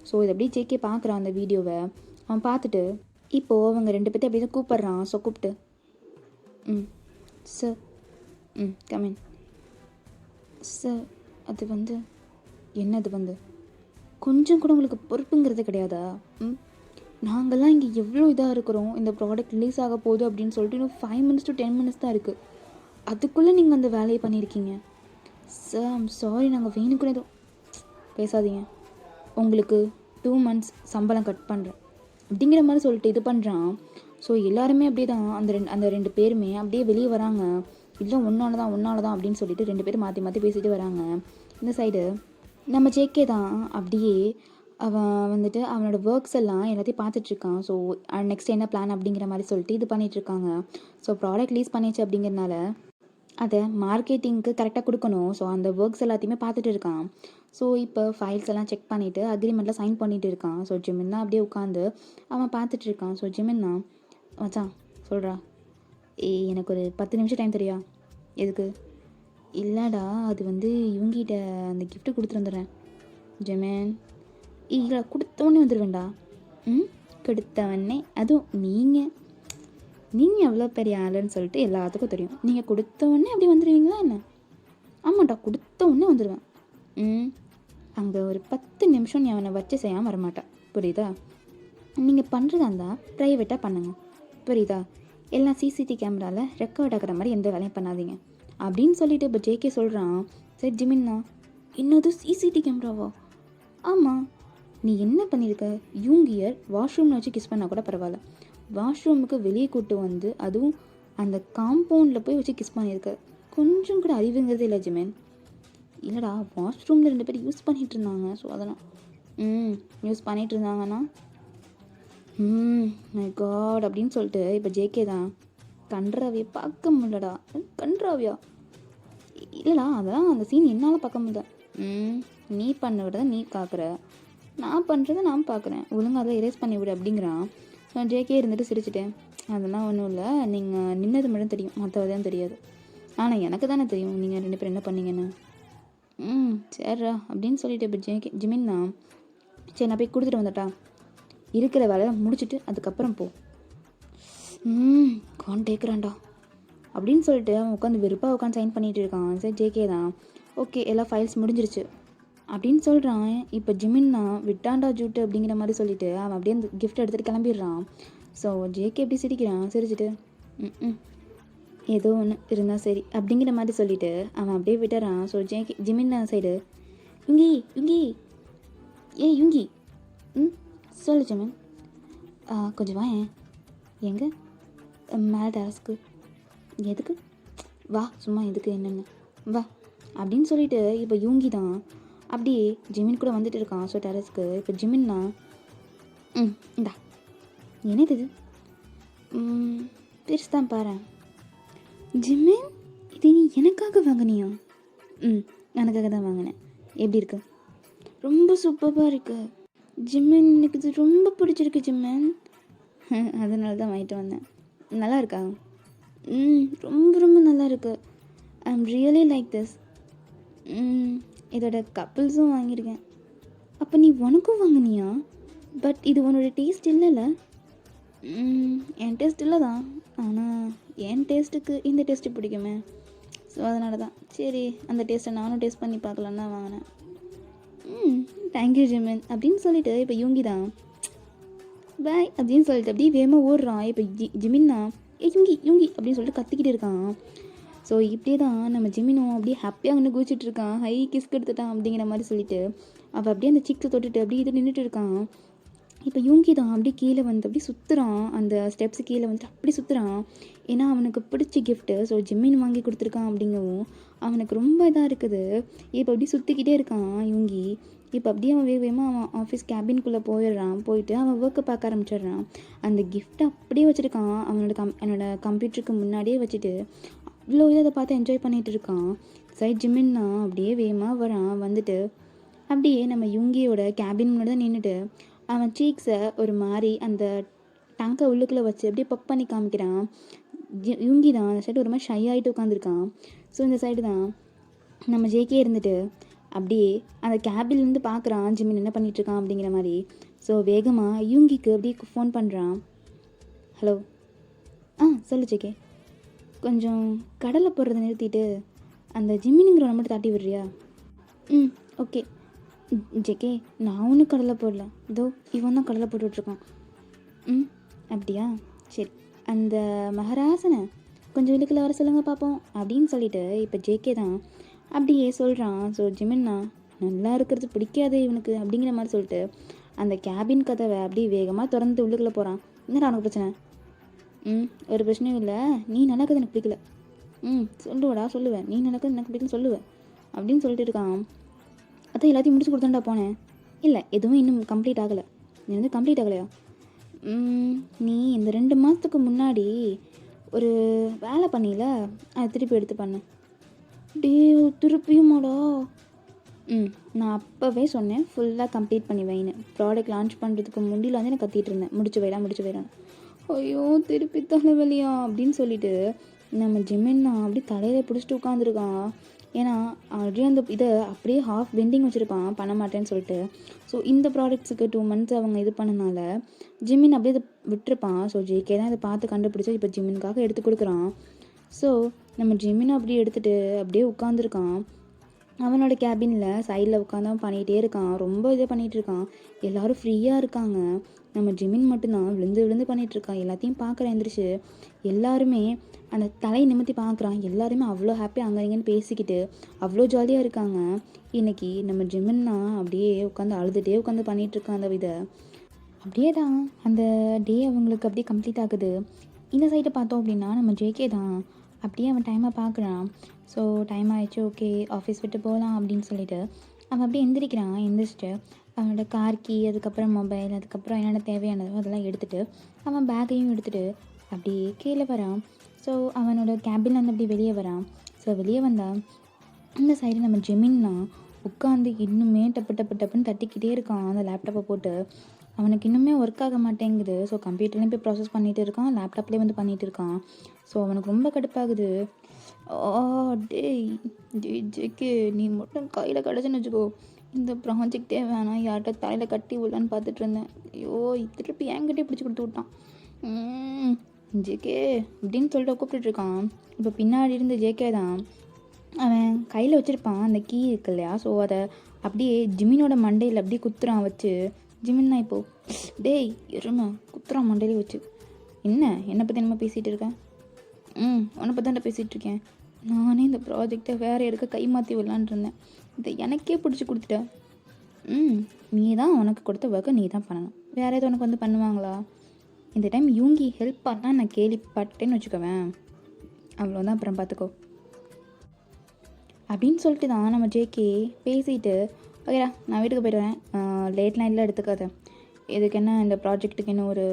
ஸோ இதை அப்படியே ஜேகே பார்க்குறான் அந்த வீடியோவை. அவன் பார்த்துட்டு இப்போது அவங்க 2 பேர்த்தையும் அப்படி தான் கூப்பிட்றான். ஸோ கூப்பிட்டு சார் கமின் சார். அது என்னது கொஞ்சம் கூட உங்களுக்கு பொறுப்புங்கிறது கிடையாதா? நாங்கள்லாம் இங்கே எவ்வளோ இதாக இருக்கிறோம். இந்த ப்ராடக்ட் ரிலீஸ் ஆக போகுது அப்படின்னு சொல்லிட்டு இன்னும் 5 minutes to 10 minutes தான் இருக்குது. அதுக்குள்ளே நீங்கள் அந்த வேலையை பண்ணியிருக்கீங்க. சார் ஐம் சாரி, நாங்கள் வேணுக்குன்னு எதுவும் பேசாதீங்க. உங்களுக்கு 2 months சம்பளம் கட் பண்ணுறேன் அப்படிங்கிற மாதிரி சொல்லிட்டு இது பண்ணுறான். ஸோ எல்லாருமே அப்படியே தான் அந்த 2 பேருமே அப்படியே வெளியே வராங்க. இல்லை ஒன்னால தான் அப்படின்னு சொல்லிட்டு 2 பேரும் மாற்றி பேசிட்டு வராங்க. இந்த சைடு நம்ம ஜேகே தான் அப்படியே அவன் அவனோட ஒர்க்ஸ் எல்லாம் எல்லாத்தையும் பார்த்துட்ருக்கான். ஸோ நெக்ஸ்ட் என்ன பிளான் அப்படிங்கிற மாதிரி சொல்லிட்டு இது பண்ணிகிட்ருக்காங்க. ஸோ ப்ராடக்ட் ரிலீஸ் பண்ணிச்சு அப்படிங்கிறனால அதை மார்க்கெட்டிங்க்கு கரெக்டாக கொடுக்கணும். ஸோ அந்த ஒர்க்ஸ் எல்லாத்தையுமே பார்த்துட்டு இருக்கான். ஸோ இப்போ ஃபைல்ஸ் எல்லாம் செக் பண்ணிவிட்டு அக்ரிமெண்ட்டில் சைன் பண்ணிகிட்டு இருக்கான். ஸோ ஜிமின் தான் அப்படியே உட்காந்து அவன் பார்த்துட்ருக்கான். ஸோ ஜிமின் தான் மச்சான் சொல்கிறா, எனக்கு ஒரு 10 நிமிஷம் டைம் தெரியா? எதுக்கு? இல்லைடா அது இவங்கிட்ட அந்த கிஃப்ட்டு கொடுத்துருந்துடுறேன். ஜிமின் இல்லை கொடுத்தவொடனே வந்துடுவேண்டா. கொடுத்தவொடனே அதுவும் நீங்கள் எவ்வளோ பெரிய ஆளுன்னு சொல்லிட்டு எல்லாத்துக்கும் தெரியும். நீங்கள் கொடுத்தவொடனே அப்படி வந்துடுவீங்களா என்ன? ஆமாண்டா கொடுத்தவொடனே வந்துடுவேன். அங்கே ஒரு 10 நிமிஷம் நீ அவனை வச்சு செய்யாமல் வரமாட்டேன், புரியுதா? நீங்கள் பண்ணுறதா இருந்தால் ப்ரைவேட்டாக பண்ணுங்கள், புரியுதா? எல்லாம் சிசிடி கேமராவில் ரெக்கார்ட் ஆகிற மாதிரி எந்த வேலையும் பண்ணாதீங்க அப்படின்னு சொல்லிட்டு இப்போ ஜேகே சொல்கிறான். சரி ஜிமின்னா, என்னது சிசிடி கேமராவா? ஆமாம், நீ என்ன பண்ணியிருக்க? யூங்கியர் வாஷ்ரூமில் வச்சு கிஸ் பண்ணால் கூட பரவாயில்ல, வாஷ்ரூமுக்கு வெளியே கூட்டு அதுவும் அந்த காம்பவுண்டில் போய் வச்சு கிஸ் பண்ணியிருக்க. கொஞ்சம் கூட அறிவுங்கிறதே இல்லை ஜிமின். இல்லைடா வாஷ்ரூமில் 2 பேர் யூஸ் பண்ணிகிட்டு இருந்தாங்க. ஸோ அதெல்லாம் யூஸ் பண்ணிகிட்டு இருந்தாங்கன்னா மை காட் அப்படின்னு சொல்லிட்டு இப்போ ஜேகே தான் கன்றாவியை பார்க்க முடியலடா. கன்றாவியா? இல்லைடா அதெல்லாம் அந்த சீன் என்னால் பார்க்க முடியல. நீ பண்ண விட நீ பார்க்குற, நான் பண்ணுறத நான் பார்க்குறேன், ஒழுங்காக அதை எரேஸ் பண்ணி விடு அப்படிங்கிறான். ஸோ ஜேகே இருந்துட்டு சிரிச்சிட்டேன். அதெல்லாம் ஒன்றும் இல்லை, நீங்கள் நின்னது மட்டும் தெரியும், மற்றவதான் தெரியாது. ஆனால் எனக்கு தானே தெரியும் நீங்கள் 2 பேரும் என்ன பண்ணீங்கன்னு. சரிடா அப்படின்னு சொல்லிட்டு இப்போ ஜிமின் தான் சரி நான் போய் கொடுத்துட்டு வந்துட்டா, இருக்கிற வேலையை முடிச்சுட்டு அதுக்கப்புறம் போ. டேக்குறான்டா அப்படின்னு சொல்லிட்டு அவன் உட்காந்து வெறுப்பாக உட்காந்து சைன் பண்ணிகிட்டு இருக்கான். சரி ஜேகே தான் ஓகே எல்லா ஃபைல்ஸ் முடிஞ்சிருச்சு அப்படின்னு சொல்கிறான். இப்போ ஜிமின் தான் விட்டாண்டா ஜூட்டு அப்படிங்கிற மாதிரி சொல்லிவிட்டு அவன் அப்படியே அந்த கிஃப்ட் எடுத்துகிட்டு கிளம்பிடுறான். ஸோ ஜேகே எப்படி சிரிக்கிறான், சிரிச்சிட்டு ஏதோ ஒன்று இருந்தால் சரி அப்படிங்கிற மாதிரி சொல்லிவிட்டு அவன் அப்படியே விட்டுறான். ஸோ ஜிமின் சைடு யுங்கி யுங்கி சொல்லு ஜிமின், கொஞ்சம் வா. எங்கே? மேலே டெரஸ்க்கு. எதுக்கு? வா சும்மா எதுக்கு என்னென்னு வா அப்படின்னு சொல்லிட்டு இப்போ யூங்கி தான் அப்படியே ஜிமின் கூட வந்துட்டு இருக்கான். ஸோ டெரஸ்க்கு இப்போ ஜிமின்னா இந்தா என்னது இது பெருசு தான் பாரு. ஜிமின் இது நீ எனக்காக வாங்கினியா? எனக்காக தான் வாங்கினேன். எப்படி இருக்கு? ரொம்ப சூப்பராக இருக்கு ஜிமின், எனக்கு இது ரொம்ப பிடிச்சிருக்கு ஜிமின், அதனால தான் வாங்கிட்டு வந்தேன். நல்லா இருக்கா? ரொம்ப ரொம்ப நல்லா இருக்கு. I am really like this. இதோட கப்பிள்ஸும் வாங்கியிருக்கேன். அப்போ நீ உனக்கும் வாங்கினியா? பட் இது உன்னோட டேஸ்ட் இல்லைல்ல? என் டேஸ்ட் இல்லை தான், ஆனால் என் டேஸ்ட்டுக்கு இந்த டேஸ்ட்டு பிடிக்குமே. ஸோ அதனால தான் சரி அந்த டேஸ்ட்டை நானும் டேஸ்ட் பண்ணி பார்க்கலான்னு தான் வாங்கினேன். தேங்க்யூ ஜிமின் அப்படின்னு சொல்லிட்டு இப்போ யூங்கி தான் பாய் அப்படின்னு சொல்லிட்டு அப்படியே வேகமாக ஓடுறான். இப்போ ஜிமின்னா யூங்கி யூங்கி அப்படின்னு சொல்லிட்டு கத்திக்கிட்டு இருக்கான். ஸோ இப்படியே தான் நம்ம ஜிமினும் அப்படியே ஹாப்பியாக அங்கே குதிச்சிட்டு இருக்கான். ஹை கிஸ்க் எடுத்துட்டான் அப்படிங்கிற மாதிரி சொல்லிட்டு அவள் அப்படியே அந்த சிக்ஸை தொட்டுட்டு அப்படியே இது நின்றுட்டு இருக்கான். இப்போ யூங்கி தான் அப்படியே கீழே வந்து அப்படியே சுற்றுறான். அந்த ஸ்டெப்ஸு கீழே வந்துட்டு அப்படி சுற்றுறான். ஏன்னா அவனுக்கு பிடிச்ச கிஃப்ட்டு ஸோ ஜிம்மின் வாங்கி கொடுத்துருக்கான் அப்படிங்கவும் அவனுக்கு ரொம்ப இதாக இருக்குது. இப்போ அப்படியே சுற்றிக்கிட்டே இருக்கான் யூங்கி. இப்போ அப்படியே அவன் வேகமாக அவன் ஆஃபீஸ் கேபின்குள்ளே போயிடுறான். போயிட்டு அவன் ஒர்க்கை பார்க்க ஆரம்பிச்சிடுறான். அந்த கிஃப்ட்டை அப்படியே வச்சுருக்கான். என்னோட கம்ப்யூட்டருக்கு முன்னாடியே வச்சுட்டு அவ்வளோ இதை அதை பார்த்து என்ஜாய் பண்ணிகிட்டு இருக்கான். சைட் ஜிம்மின்னா அப்படியே வேகமாக வரான். வந்துட்டு அப்படியே நம்ம யூங்கியோட கேபின் முன்னாடி தான் நின்றுட்டு அவன் சீக்ஸை ஒரு மாதிரி அந்த டங்கை உள்ளுக்குள்ளே வச்சு அப்படியே பக் பண்ணி காமிக்கிறான். யூங்கி தான் அந்த சைடு ஒரு மாதிரி ஷை ஆகிட்டு உட்காந்துருக்கான். ஸோ இந்த சைடு தான் நம்ம ஜேகே இருந்துட்டு அப்படியே அந்த கேபின்லேருந்து பார்க்குறான் ஜிமின் என்ன பண்ணிகிட்ருக்கான் அப்படிங்கிற மாதிரி. ஸோ வேகமாக யூங்கிக்கு அப்படியே ஃபோன் பண்ணுறான். ஹலோ சொல்லு ஜேகே, கொஞ்சம் கடலை போடுறதை நிறுத்திட்டு அந்த ஜிம்மினுங்கிறவனை மட்டும் தாட்டி விடுறியா? ஓகே ஜேகே, நான் ஒன்றும் கடலை போடல, இதோ இவன் தான் கடலை போட்டுட்ருக்கான். அப்படியா, சரி அந்த மகராசனை கொஞ்சம் இழுக்கில் வர சொல்லுங்கள் பார்ப்போம் அப்படின்னு சொல்லிட்டு இப்போ ஜேகே தான் அப்படியே சொல்கிறான். ஸோ ஜிமின்னா நல்லா இருக்கிறது பிடிக்காது இவனுக்கு அப்படிங்கிற மாதிரி சொல்லிட்டு அந்த கேபின் கதவை அப்படியே வேகமாக திறந்து உள்ளுக்குள்ளே போகிறான். என்னடா அவனுக்கு பிரச்சனை? ஒரு பிரச்சனையும் இல்லை, நீ நடக்குது எனக்கு பிடிக்கல. சொல்லுவடா சொல்லுவேன், நீ நடக்குது எனக்கு பிடிக்கல சொல்லுவேன் அப்படின்னு சொல்லிட்டு இருக்கான். அதான் எல்லாத்தையும் முடிச்சு கொடுத்தாண்டா போனேன். இல்லை எதுவும் இன்னும் கம்ப்ளீட் ஆகலை. நீ வந்து கம்ப்ளீட் ஆகலையா? நீ இந்த 2 மாதத்துக்கு முன்னாடி ஒரு வேலை பண்ணியில, அதை திருப்பி எடுத்து பண்ண. டே திருப்பியுமாடா? நான் அப்போவே சொன்னேன் ஃபுல்லாக கம்ப்ளீட் பண்ணி வைன்னு. ப்ராடக்ட் லான்ச் பண்ணுறதுக்கு முன்னாடியில் வந்து நான் கத்திட்டு இருந்தேன் முடிச்சு வைடா. ஐயோ திருப்பி தலைவலியா அப்படின்னு சொல்லிட்டு நம்ம ஜிமின்னா அப்படி தலையில் பிடிச்சிட்டு உட்காந்துருக்கான். ஏன்னா ஆல்ரெடி அந்த இதை அப்படியே ஹாஃப் பெண்டிங் வச்சுருப்பான் பண்ண மாட்டேன்னு சொல்லிட்டு. ஸோ இந்த ப்ராடக்ட்ஸுக்கு 2 months அவங்க இது பண்ணனால ஜிமின் அப்படியே இதை விட்டுருப்பான். ஸோ ஜேகே தான் இதை பார்த்து கண்டுபிடிச்சி இப்போ ஜிமினுக்காக எடுத்து கொடுக்குறான். ஸோ நம்ம ஜிமினை அப்படியே எடுத்துகிட்டு அப்படியே உட்காந்துருக்கான். அவனோட கேபினில் சைடில் உட்காந்து அவன் பண்ணிகிட்டே இருக்கான். ரொம்ப இதை பண்ணிகிட்டு இருக்கான். எல்லோரும் ஃப்ரீயாக இருக்காங்க. நம்ம ஜிமின் மட்டும்தான் விழுந்து பண்ணிகிட்ருக்கான். எல்லாத்தையும் பார்க்குற எந்திரிச்சு எல்லாருமே அந்த தலையை நிமித்தி பார்க்குறான். எல்லாருமே அவ்வளோ ஹாப்பியாக அங்கே இங்கேன்னு பேசிக்கிட்டு அவ்வளோ ஜாலியாக இருக்காங்க. இன்றைக்கி நம்ம ஜிமின்னா அப்படியே உட்காந்து அழுதுகிட்டே உட்காந்து பண்ணிகிட்ருக்கான். அந்த இதை அப்படியே தான் அந்த டே அவங்களுக்கு அப்படியே கம்ப்ளீட் ஆகுது. இந்த சைட்டை பார்த்தோம் அப்படின்னா நம்ம ஜேகே தான் அப்படியே அவன் டைமை பார்க்குறான். ஸோ டைம் ஆகிடுச்சு, ஓகே ஆஃபீஸ் விட்டு போகலாம் அப்படின்னு சொல்லிட்டு அவன் அப்படியே எந்திரிக்கிறான். எந்திரிச்சிட்டு அவனோட கார் கீ, அதுக்கப்புறம் மொபைல், அதுக்கப்புறம் என்னென்ன தேவையானதோ அதெல்லாம் எடுத்துகிட்டு அவன் பேக்கையும் எடுத்துகிட்டு அப்படியே கீழே வரான். ஸோ அவனோட கேபின்லேருந்து அப்படியே வெளியே வரான். ஸோ வெளியே வந்தால் அந்த சைடு நம்ம ஜிமின்னா உட்காந்து இன்னுமே டப்புன்னு தட்டிக்கிட்டே இருக்கான் அந்த லேப்டாப்பை போட்டு. அவனுக்கு இன்னுமே ஒர்க் ஆக மாட்டேங்குது. ஸோ கம்ப்யூட்டர்லேயும் போய் ப்ராசஸ் பண்ணிகிட்டு இருக்கான், லேப்டாப்லேயே வந்து பண்ணிகிட்டு இருக்கான். ஸோ அவனுக்கு ரொம்ப கடுப்பாகுது. டேய் ஜேகே, நீ மட்டும் கையில் கிடச்சுன்னு வச்சுக்கோ, இந்த ப்ராஜெக்டே வேணாம், யார்கிட்ட தலையில் கட்டி விடலான்னு பார்த்துட்டு இருந்தேன். ஐயோ திருப்பி என்கிட்டே பிடிச்சி கொடுத்து விட்டான். ஜேகே அப்படின்னு சொல்லிட்டு கூப்பிட்டுருக்கான். இப்போ பின்னாடி இருந்து ஜேகே தான் அவன் கையில் வச்சுருப்பான் அந்த கீ இருக்கு இல்லையா. ஸோ அதை அப்படியே ஜிமினோட மண்டையில் அப்படியே குத்துறான் வச்சு. ஜிமின்னா இப்போது டேய் எருமை குத்துறான் மண்டையிலே வச்சு. என்னை பற்றி என்னமா பேசிகிட்டு இருக்கேன்? உன்னை பற்றி தான் பேசிகிட்டு இருக்கேன். நானே இந்த ப்ராஜெக்டை வேறு யாருக்க கை மாற்றி விடலான் இருந்தேன், இதை எனக்கே பிடிச்சி கொடுத்துட்டேன். நீ தான் உனக்கு கொடுத்த ஒர்க்கை நீ தான் பண்ணணும், வேறு எதுவும் உனக்கு வந்து பண்ணுவாங்களா? இந்த டைம் யூங்கி ஹெல்ப் பண்ணால் நான் கேள்விப்பட்டேன்னு வச்சுக்கோவேன், அவ்வளோதான், அப்புறம் பார்த்துக்கோ அப்படின்னு சொல்லிட்டு தான் நம்ம ஜேகே பேசிட்டு ஓகேடா நான் வீட்டுக்கு போய்டுவேன், லேட் நைட்டில் எடுத்துக்காத, இதுக்கு என்ன இந்த ப்ராஜெக்ட்டுக்கு இன்னும் ஒரு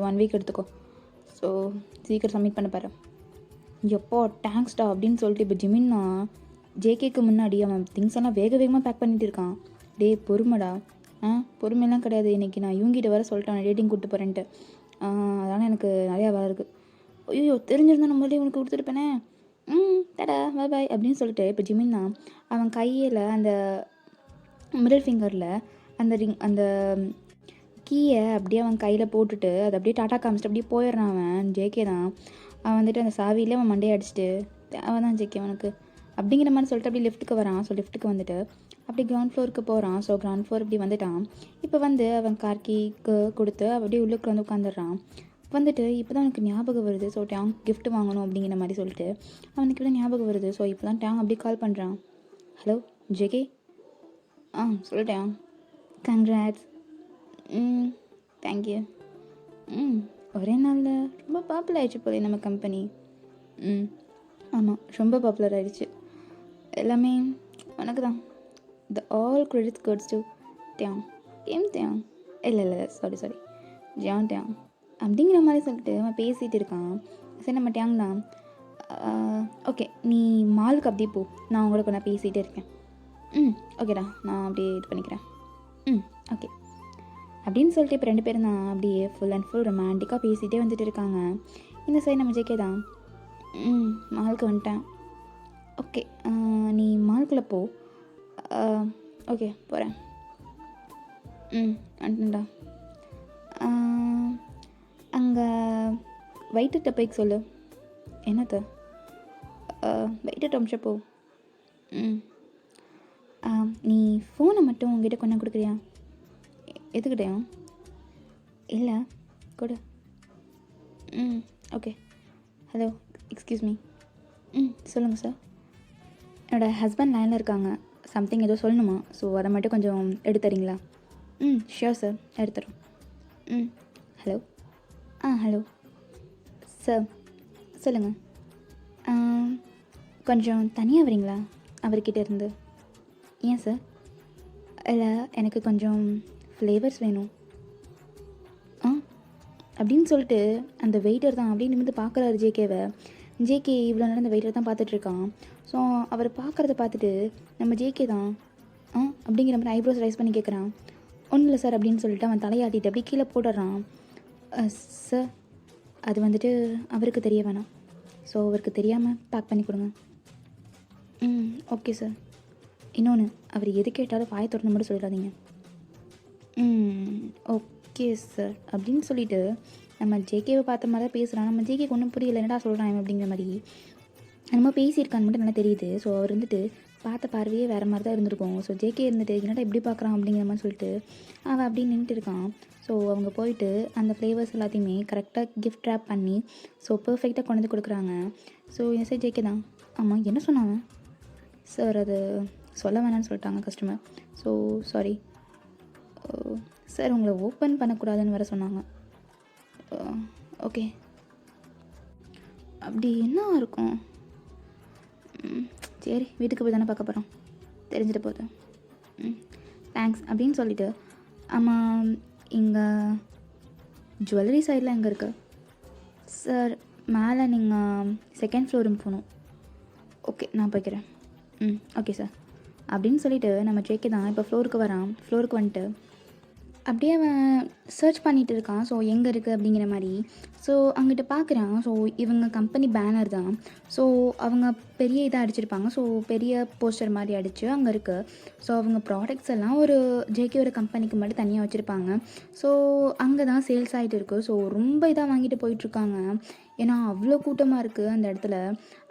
1 week எடுத்துக்கோ, ஸோ சீக்கிரம் சப்மிட் பண்ண பாரு. எப்போ தேங்க்ஸ்டா அப்படின்னு சொல்லிட்டு இப்போ ஜிமின்னா ஜேகேக்கு முன்னாடி அவன் திங்ஸ் எல்லாம் வேகமாக பேக் பண்ணிட்டு இருக்கான். டே பொறுமைடா. பொறுமையெல்லாம் கிடையாது, இன்றைக்கி நான் யூங்கிட்ட வர சொல்லிட்டேன் டேட்டிங் கூப்பிட்டு போகிறேன்ட்டு, அதனால் எனக்கு நிறையா வேலை இருக்குது. ஐயோ தெரிஞ்சிருந்தா நம்மளே உனக்கு கொடுத்துருப்பேனே. தடா பாய் பாய் அப்படின்னு சொல்லிட்டு இப்போ ஜிமின்னா அவன் கையில் அந்த மிடில் ஃபிங்கரில் அந்த கீயை அப்படியே அவன் கையில் போட்டுட்டு அதை அப்படியே டாட்டா காமிச்சிட்டு அப்படியே போயிடுறான் அவன். ஜேகே தான் அவன் வந்துட்டு அந்த சாவியிலே அவன் மண்டையை அடிச்சுட்டு அவன் தான் ஜேகே அவனுக்கு அப்படிங்கிற மாதிரி சொல்லிட்டு அப்படி லிஃப்ட்டுக்கு வரான். ஸோ லிஃப்ட்டுக்கு வந்துட்டு அப்படி கிரவுண்ட் ஃப்ளோருக்கு போகிறான். ஸோ கிரவுண்ட் ஃப்ளோர் இப்படி வந்துட்டான். இப்போ வந்து அவன் கார்கிக்கு கொடுத்து அப்படியே உள்ளுக்கு வந்து உட்காந்துடுறான். வந்துட்டு இப்போ தான் எனக்கு ஞாபகம் வருது. ஸோ டேங் கிஃப்ட் வாங்கணும் அப்படிங்கிற மாதிரி சொல்லிட்டு அவனுக்கு இப்படி தான் ஞாபகம் வருது. ஸோ இப்போ தான் டேங் அப்படியே கால் பண்ணுறான். Hello JK. சொல்லிட்டேன். கங்க்ராட்ஸ். தேங்க்யூ. ஒரே நாளில் ரொம்ப பாப்புலர் ஆகிடுச்சு போல நம்ம கம்பெனி. ஆமாம், ரொம்ப பாப்புலர் ஆகிடுச்சு. எல்லாமே உனக்கு தான். The all credits goes to Deng. Deng இல்லை சாரி ஜியான் டேங் அப்படிங்கிற மாதிரி சொல்லிட்டு அவன் பேசிகிட்டு இருக்கான். சரி நம்ம டேங் தான். ஓகே, நீ மாலுக்கு அப்படியே போ, நான் உங்களுக்கு நான் பேசிகிட்டே இருக்கேன். ஓகேடா, நான் அப்படியே இது பண்ணிக்கிறேன். ஓகே அப்படின்னு சொல்லிட்டு இப்போ 2 பேரும் தான் அப்படியே ஃபுல் அண்ட் ஃபுல் ரொமான்டிக்காக பேசிகிட்டே வந்துட்டு இருக்காங்க. இந்த சைடு நம்ம ஜேகே தான். மாலுக்கு வந்துட்டேன். ஓகே, நீ மாலுக்குள்ளே போ. ஓகே போகிறேன். வந்துட்டேன்டா. அங்கே வெயிட்டர்கிட்ட போய் சொல்லு. என்னத்த? வெயிட்டர்கிட்ட அமிச்சா போ. நீ ஃபோனை மட்டும் உங்ககிட்ட கொண்டு கொடுக்குறியா? எதுக்கிட்டையும்? இல்லை கொடு. ஓகே. Hello, excuse me. சொல்லுங்கள் சார். என்னோடய ஹஸ்பண்ட் லைனில் இருக்காங்க. சம்திங் ஏதோ சொல்லணுமா? ஸோ அதை மட்டும் கொஞ்சம் எடுத்துறீங்களா? ஷியோர் சார், எடுத்துறோம். ஹலோ. ஹலோ சார், சொல்லுங்கள். கொஞ்சம் தனியாக வரீங்களா அவர்கிட்ட இருந்து? ஏன் சார்? இல்லை, எனக்கு கொஞ்சம் ஃப்ளேவர்ஸ் வேணும். அப்படின்னு சொல்லிட்டு அந்த வெயிட்டர் தான் அப்படியே நிமிர்ந்து பார்க்குறாரு ஜேகேவை. ஜேகே இவ்வளோ நேரம் அந்த வெயிட்டர் தான் பார்த்துட்ருக்கான். ஸோ அவர் பார்க்குறத பார்த்துட்டு நம்ம ஜேகே தான் அப்படிங்கிற மாதிரி ஐப்ரோஸ் ரைஸ் பண்ணி கேட்குறான். ஒன்றும் இல்லை சார் அப்படின்னு சொல்லிட்டு அவன் தலையாட்டிட்டு அப்படியே கீழே போட்டுடுறான். சார், அது வந்துட்டு அவருக்கு தெரிய வேணாம். ஸோ அவருக்கு தெரியாமல் பேக் பண்ணி கொடுங்க. Okay sir. இன்னொன்று, அவர் எது கேட்டாலும் வாயை திறந்து மட்டும் சொல்லிடாதீங்க. ஓகே சார் அப்படின்னு சொல்லிட்டு நம்ம ஜேகேவை பார்த்த மாதிரி தான் பேசுகிறான். நம்ம ஜேகேக்கு ஒன்றும் புரியல, என்னடா சொல்கிறான் அப்படிங்கிற மாதிரி. நம்ம பேசியிருக்கான்னு மட்டும் நல்லா தெரியுது. ஸோ அவர் வந்துட்டு பார்த்த பார்வையே வேறு மாதிரி தான் இருந்திருக்கும். ஸோ ஜேகே இருந்துட்டு என்னடா எப்படி பார்க்குறான் அப்படிங்கிற மாதிரி சொல்லிட்டு அவன் அப்படி நின்றுட்டு இருக்கான். ஸோ அவங்க போயிட்டு அந்த ஃப்ளேவர்ஸ் எல்லாத்தையுமே கரெக்டாக கிஃப்ட் ரேப் பண்ணி ஸோ பர்ஃபெக்டாக கொண்டு வந்து கொடுக்குறாங்க. ஸோ இந்த சைட் ஜேகே தான். ஆமாம், என்ன சொன்னாங்க சார்? அது சொல்ல வேணான்னு சொல்லிட்டாங்க கஸ்டமர். ஸோ சாரி சார், உங்களை ஓப்பன் பண்ணக்கூடாதுன்னு வேறு சொன்னாங்க. ஓகே, அப்படி என்ன இருக்கும்? சரி, வீட்டுக்கு போய் தானே பார்க்க போகிறோம், தெரிஞ்சிட்டு போகுது. தேங்க்ஸ் அப்படின்னு சொல்லிவிட்டு ஆமாம், இங்கே ஜுவல்லரி சைடில் எங்கே இருக்குது சார்? மேலே நீங்கள் 2nd ஃப்ளோரும் போகணும். ஓகே, நான் போய்க்கிறேன். ஓகே சார் அப்படின்னு சொல்லிவிட்டு நம்ம ஜேகே தான் இப்போ ஃப்ளோருக்கு வரான். ஃப்ளோருக்கு வந்துட்டு அப்படியே அவன் சர்ச் பண்ணிகிட்டு இருக்கான். ஸோ எங்கே இருக்குது அப்படிங்கிற மாதிரி. ஸோ அங்கிட்ட பார்க்குறான். ஸோ இவங்க கம்பெனி பேனர் தான். ஸோ அவங்க பெரிய இதாக அடிச்சிருப்பாங்க. ஸோ பெரிய போஸ்டர் மாதிரி அடித்து அங்கே இருக்குது. ஸோ அவங்க ப்ராடக்ட்ஸ் எல்லாம் ஒரு ஜேகேவோட கம்பெனிக்கு மட்டும் தனியாக வச்சுருப்பாங்க. ஸோ அங்கே தான் சேல்ஸ் ஆகிட்டு இருக்குது. ஸோ ரொம்ப இதாக வாங்கிட்டு போயிட்டுருக்காங்க. ஏன்னா அவ்வளோ கூட்டமாக இருக்குது அந்த இடத்துல.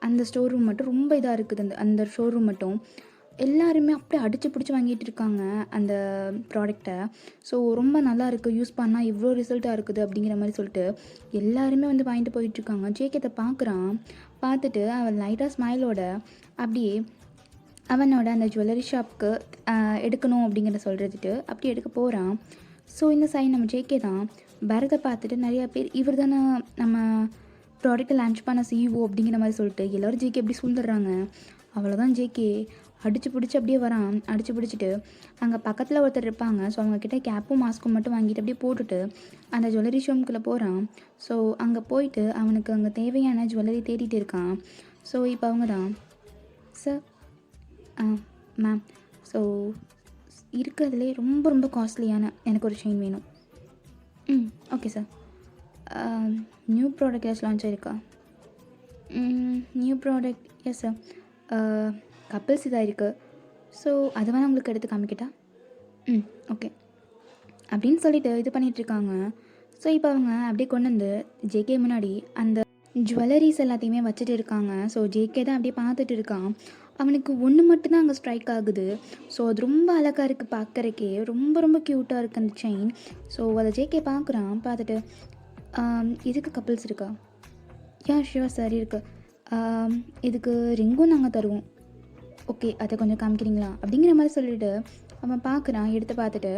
அந்த ஸ்டோர் ரூம் மட்டும் ரொம்ப இதாக இருக்குது. அந்த ஷோரூம் மட்டும் எல்லாருமே அப்படியே அடித்து பிடிச்சி வாங்கிட்டு இருக்காங்க அந்த ப்ராடக்டை. ஸோ ரொம்ப நல்லா இருக்குது, யூஸ் பண்ணால் இவ்வளோ ரிசல்ட்டாக இருக்குது அப்படிங்கிற மாதிரி சொல்லிட்டு எல்லாருமே வந்து வாங்கிட்டு போயிட்டுருக்காங்க. ஜேகேத்தை பார்க்குறான். பார்த்துட்டு அவன் லைட்டாக ஸ்மைலோட அப்படியே அவனோட அந்த ஜுவல்லரி ஷாப்புக்கு எடுக்கணும் அப்படிங்கிறத சொல்கிறதுட்டு அப்படியே எடுக்க போகிறான். ஸோ இந்த சைடு நம்ம ஜேகே தான். பரதை பார்த்துட்டு நிறையா பேர் இவர் தானே நம்ம ப்ராடக்ட்டை லான்ச் பண்ண சிஇஓ அப்படிங்கிற மாதிரி சொல்லிட்டு எல்லோரும் ஜேகே எப்படி சூழ்ந்துடுறாங்க. அவ்வளோதான், ஜேகே அடித்து பிடிச்சி அப்படியே வரான். அடித்து பிடிச்சிட்டு அங்கே பக்கத்தில் ஒருத்தர் இருப்பாங்க. ஸோ அவங்கக்கிட்ட கேப்பும் மாஸ்க்கும் மட்டும் வாங்கிட்டு அப்படியே போட்டுட்டு அந்த ஜுவல்லரி ஷோம்குள்ளே போகிறான். ஸோ அங்கே போயிட்டு அவனுக்கு அங்கே தேவையான ஜுவல்லரி தேடிட்டு இருக்கான். ஸோ இப்போ அவங்க தான் சார். மேம், ஸோ இருக்கிறதுலே ரொம்ப ரொம்ப காஸ்ட்லியான எனக்கு ஒரு செயின் வேணும். Okay sir. நியூ ப்ராடக்ட் ஏதாச்சும் லான்ச் ஆகிருக்கா? New product yes sir. Couples இதாக இருக்குது. ஸோ அதை வேணால் உங்களுக்கு எடுத்து காமிக்கிட்டா? ஓகே அப்படின்னு சொல்லிட்டு இது பண்ணிகிட்ருக்காங்க. ஸோ இப்போ அவங்க அப்படியே கொண்டு வந்து ஜேகே முன்னாடி அந்த ஜுவல்லரிஸ் எல்லாத்தையுமே வச்சுட்டு இருக்காங்க. ஸோ ஜேகே தான் அப்படியே பார்த்துட்டு இருக்கான். அவனுக்கு ஒன்று மட்டும்தான் அங்கே ஸ்ட்ரைக் ஆகுது. ஸோ அது ரொம்ப அழகாக இருக்குது பார்க்குறக்கே. ரொம்ப ரொம்ப க்யூட்டாக இருக்குது அந்த செயின். ஸோ அதை ஜேகே பார்க்குறான். பார்த்துட்டு இதுக்கு கப்புள்ஸ் இருக்கா? யா ஷியோர் சார் இருக்குது. இதுக்கு ரிங்கும் நாங்கள் தருவோம். ஓகே, அதை கொஞ்சம் காமிக்கிறீங்களா அப்படிங்கிற மாதிரி சொல்லிவிட்டு அவன் பார்க்குறான். எடுத்து பார்த்துட்டு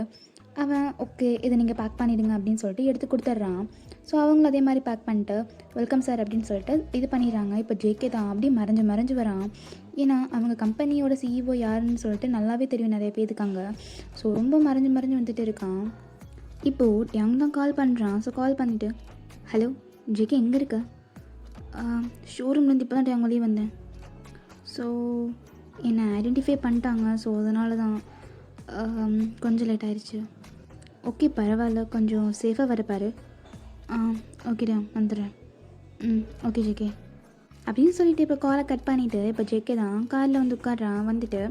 அவன் ஓகே இதை நீங்கள் பேக் பண்ணிடுங்க அப்படின்னு சொல்லிட்டு எடுத்து கொடுத்துட்றான். ஸோ அவங்களும் அதே மாதிரி பேக் பண்ணிட்டு வெல்கம் சார் அப்படின்னு சொல்லிட்டு இது பண்ணிடுறாங்க. இப்போ ஜேகே தான் அப்படியே மறைஞ்சு வரான். ஏன்னா அவங்க கம்பெனியோட சிஇஓ யாருன்னு சொல்லிட்டு நல்லாவே தெரியும் நிறைய பேர் இருக்காங்க. ஸோ ரொம்ப மறைஞ்சு வந்துட்டு இருக்கான். இப்போது டேங் தான் கால் பண்ணுறான். ஸோ கால் பண்ணிவிட்டு ஹலோ ஜேகே எங்கே இருக்க? ஷோரூம்லேருந்து இப்போ தான் டேங் வெளியே வந்தேன். ஸோ என்னை ஐடென்டிஃபை பண்ணிட்டாங்க. ஸோ அதனால தான் கொஞ்சம் லேட் ஆயிடுச்சு. ஓகே பரவாயில்ல, கொஞ்சம் சேஃபாக வரப்பாரு. ஓகேடா வந்துடுறேன். ஓகே ஜேகே அப்படின்னு சொல்லிவிட்டு இப்போ காலை கட் பண்ணிவிட்டு இப்போ ஜேகே தான் காரில் வந்து உட்காடுறான். வந்துட்டு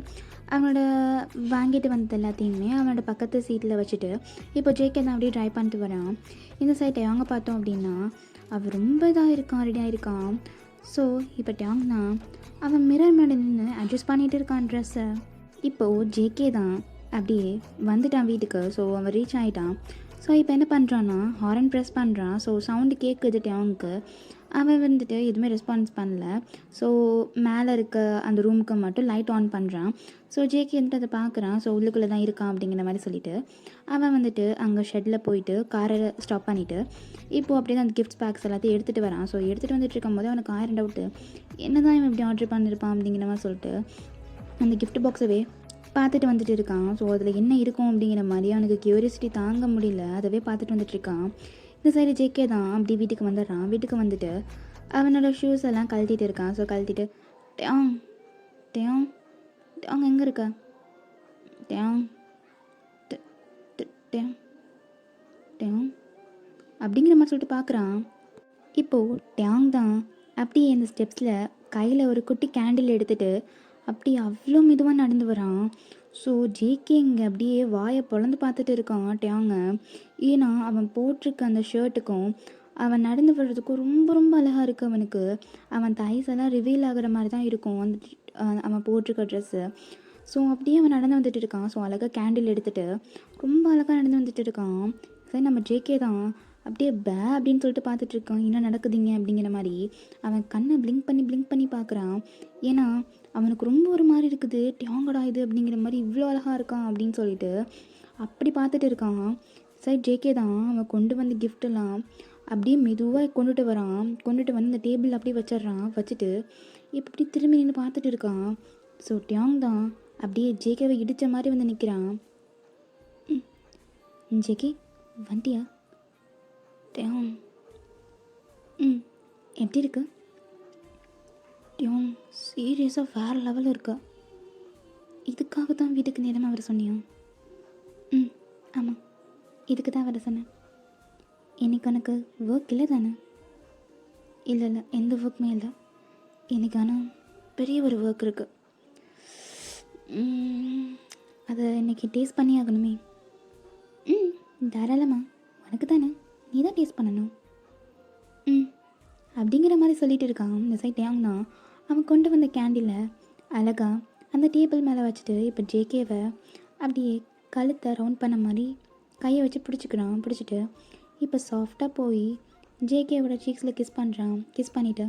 அவனோட வாங்கிட்டு வந்தது எல்லாத்தையுமே அவனோட பக்கத்து சீட்டில் வச்சுட்டு இப்போ ஜேகே தான் அப்படியே ட்ரைவ் பண்ணிட்டு வரான். இந்த சைட்டை அவங்க பார்த்தோம் அப்படின்னா அவன் ரொம்ப இதாக இருக்கான், ரெடியாக இருக்கான். ஸோ இப்போ டேங் தான் அவன் மிரர் மேலே நின்று அட்ஜஸ்ட் பண்ணிகிட்டு இருக்கான் ட்ரெஸ்ஸை. இப்போது ஜேகே தான் அப்படியே வந்துட்டான் வீட்டுக்கு. ஸோ அவன் ரீச் ஆகிட்டான். ஸோ இப்போ என்ன பண்ணுறான்னா ஹாரன் ப்ரெஸ் பண்ணுறான். ஸோ சவுண்டு கேட்குது டேங்க்கு. அவன் வந்துட்டு எதுவுமே ரெஸ்பான்ஸ் பண்ணல. ஸோ மேலே இருக்க அந்த ரூமுக்கு மட்டும் லைட் ஆன் பண்ணுறான். ஸோ ஜேகே வந்துட்டு அதை பார்க்குறான். ஸோ உள்ளுக்குள்ளே தான் இருக்கான் அப்படிங்கிற மாதிரி சொல்லிவிட்டு அவன் வந்துட்டு அங்கே ஷெட்டில் போயிட்டு காரை ஸ்டாப் பண்ணிவிட்டு இப்போது அப்படியே தான் அந்த கிஃப்ட்ஸ் பேக்ஸ் எல்லாத்தையும் எடுத்துகிட்டு வரான். ஸோ எடுத்துகிட்டு வந்துட்டு இருக்கும்போது அவனுக்கு 1000 டவுட்டு, என்ன தான் இவன் இப்படி ஆர்டர் பண்ணியிருப்பான் அப்படிங்கிற மாதிரி சொல்லிட்டு அந்த கிஃப்ட் பாக்ஸவே பார்த்துட்டு வந்துட்டு இருக்கான். ஸோ அதில் என்ன இருக்கும் அப்படிங்கிற மாதிரி அவனுக்கு க்யூரியாசிட்டி தாங்க முடியல. அதவே பார்த்துட்டு வந்துட்டுருக்கான். இந்த சைடு ஜேகே தான் அப்படி வீட்டுக்கு வந்துடுறான். வீட்டுக்கு வந்துட்டு அவனோட ஷூஸ் எல்லாம் கழட்டிட்டு இருக்கான். ஸோ கழட்டிட்டு டேங் டேங் டேங் எங்கே இருக்க? டேங் டேங் டேங் அப்படிங்கிற மாதிரி சொல்லிட்டு பார்க்குறான். இப்போது டேங் தான் அப்படியே இந்த ஸ்டெப்ஸில் கையில் ஒரு குட்டி கேண்டில் எடுத்துகிட்டு அப்படி அவ்வளோ மெதுவாக நடந்து வரான். ஸோ ஜேகே இங்கே அப்படியே வாயை பொழந்து பார்த்துட்டு இருக்கான் டேங்க. ஏன்னா அவன் போட்டிருக்க அந்த ஷர்ட்டுக்கும் அவன் நடந்து வர்றதுக்கும் ரொம்ப ரொம்ப அழகாக இருக்குது அவனுக்கு. அவன் தைஸ் எல்லாம் ரிவீல் ஆகிற மாதிரி தான் இருக்கும் அந்த அவன் போட்டிருக்க ட்ரெஸ்ஸு. ஸோ அப்படியே அவன் நடந்து வந்துட்டு இருக்கான். ஸோ அழகாக கேண்டில் எடுத்துகிட்டு ரொம்ப அழகாக நடந்து வந்துட்டு இருக்கான். சரி நம்ம ஜேகே தான் அப்படியே அப்படின்னு சொல்லிட்டு பார்த்துட்ருக்கான். என்ன நடக்குதுங்க அப்படிங்கிற மாதிரி அவன் கண்ணை பிளிங்க் பண்ணி பார்க்குறான். ஏன்னா அவனுக்கு ரொம்ப ஒரு மாதிரி இருக்குது, டேங்கடா இது அப்படிங்கிற மாதிரி இவ்வளோ அழகாக இருக்கான் அப்படின்னு சொல்லிட்டு அப்படி பார்த்துட்டு இருக்கான். சரி ஜேகே தான் அவன் கொண்டு வந்த கிஃப்டெல்லாம் அப்படியே மெதுவாக கொண்டுட்டு வரான். கொண்டுட்டு வந்து இந்த டேபிள் அப்படியே வச்சிட்றான். வச்சுட்டு இப்போ இப்படி திரும்பி நின்று பார்த்துட்டு இருக்கான். ஸோ டேங் தான் அப்படியே ஜேகேவை இடித்த மாதிரி வந்து நிற்கிறான். ஜேகே வண்டியா? டேங் எப்படி இருக்கு? டேங் சீரியஸாக வேறு லெவலில் இருக்கா. இதுக்காக தான் வீட்டுக்கு நேரமாக வர சொன்னியா? ஆமாம், இதுக்கு தான் வர சொன்னேன். இன்னைக்கு உனக்கு ஒர்க் இல்லை தானே? இல்லை எந்த ஒர்க்குமே இல்லை இன்னைக்கு. ஆனால் பெரிய ஒரு ஒர்க் இருக்குது. அதை இன்னைக்கு டேஸ்ட் பண்ணி ஆகணுமே. தாராளமாக, உனக்கு தானே, நீ தான் டேஸ்ட் பண்ணணும். அப்படிங்கிற மாதிரி சொல்லிட்டு இருக்கான். இந்த சைட் டேங்னா அவன் கொண்டு வந்த கேண்டிலை அழகாக அந்த டேபிள் மேலே வச்சுட்டு இப்போ ஜேகேவை அப்படியே கழுத்தை ரவுண்ட் பண்ண மாதிரி கையை வச்சு பிடிச்சிக்கிறான். பிடிச்சிட்டு இப்போ சாஃப்டாக போய் ஜேகேவோட சீக்ஸில் கிஸ் பண்ணுறான். கிஸ் பண்ணிவிட்டு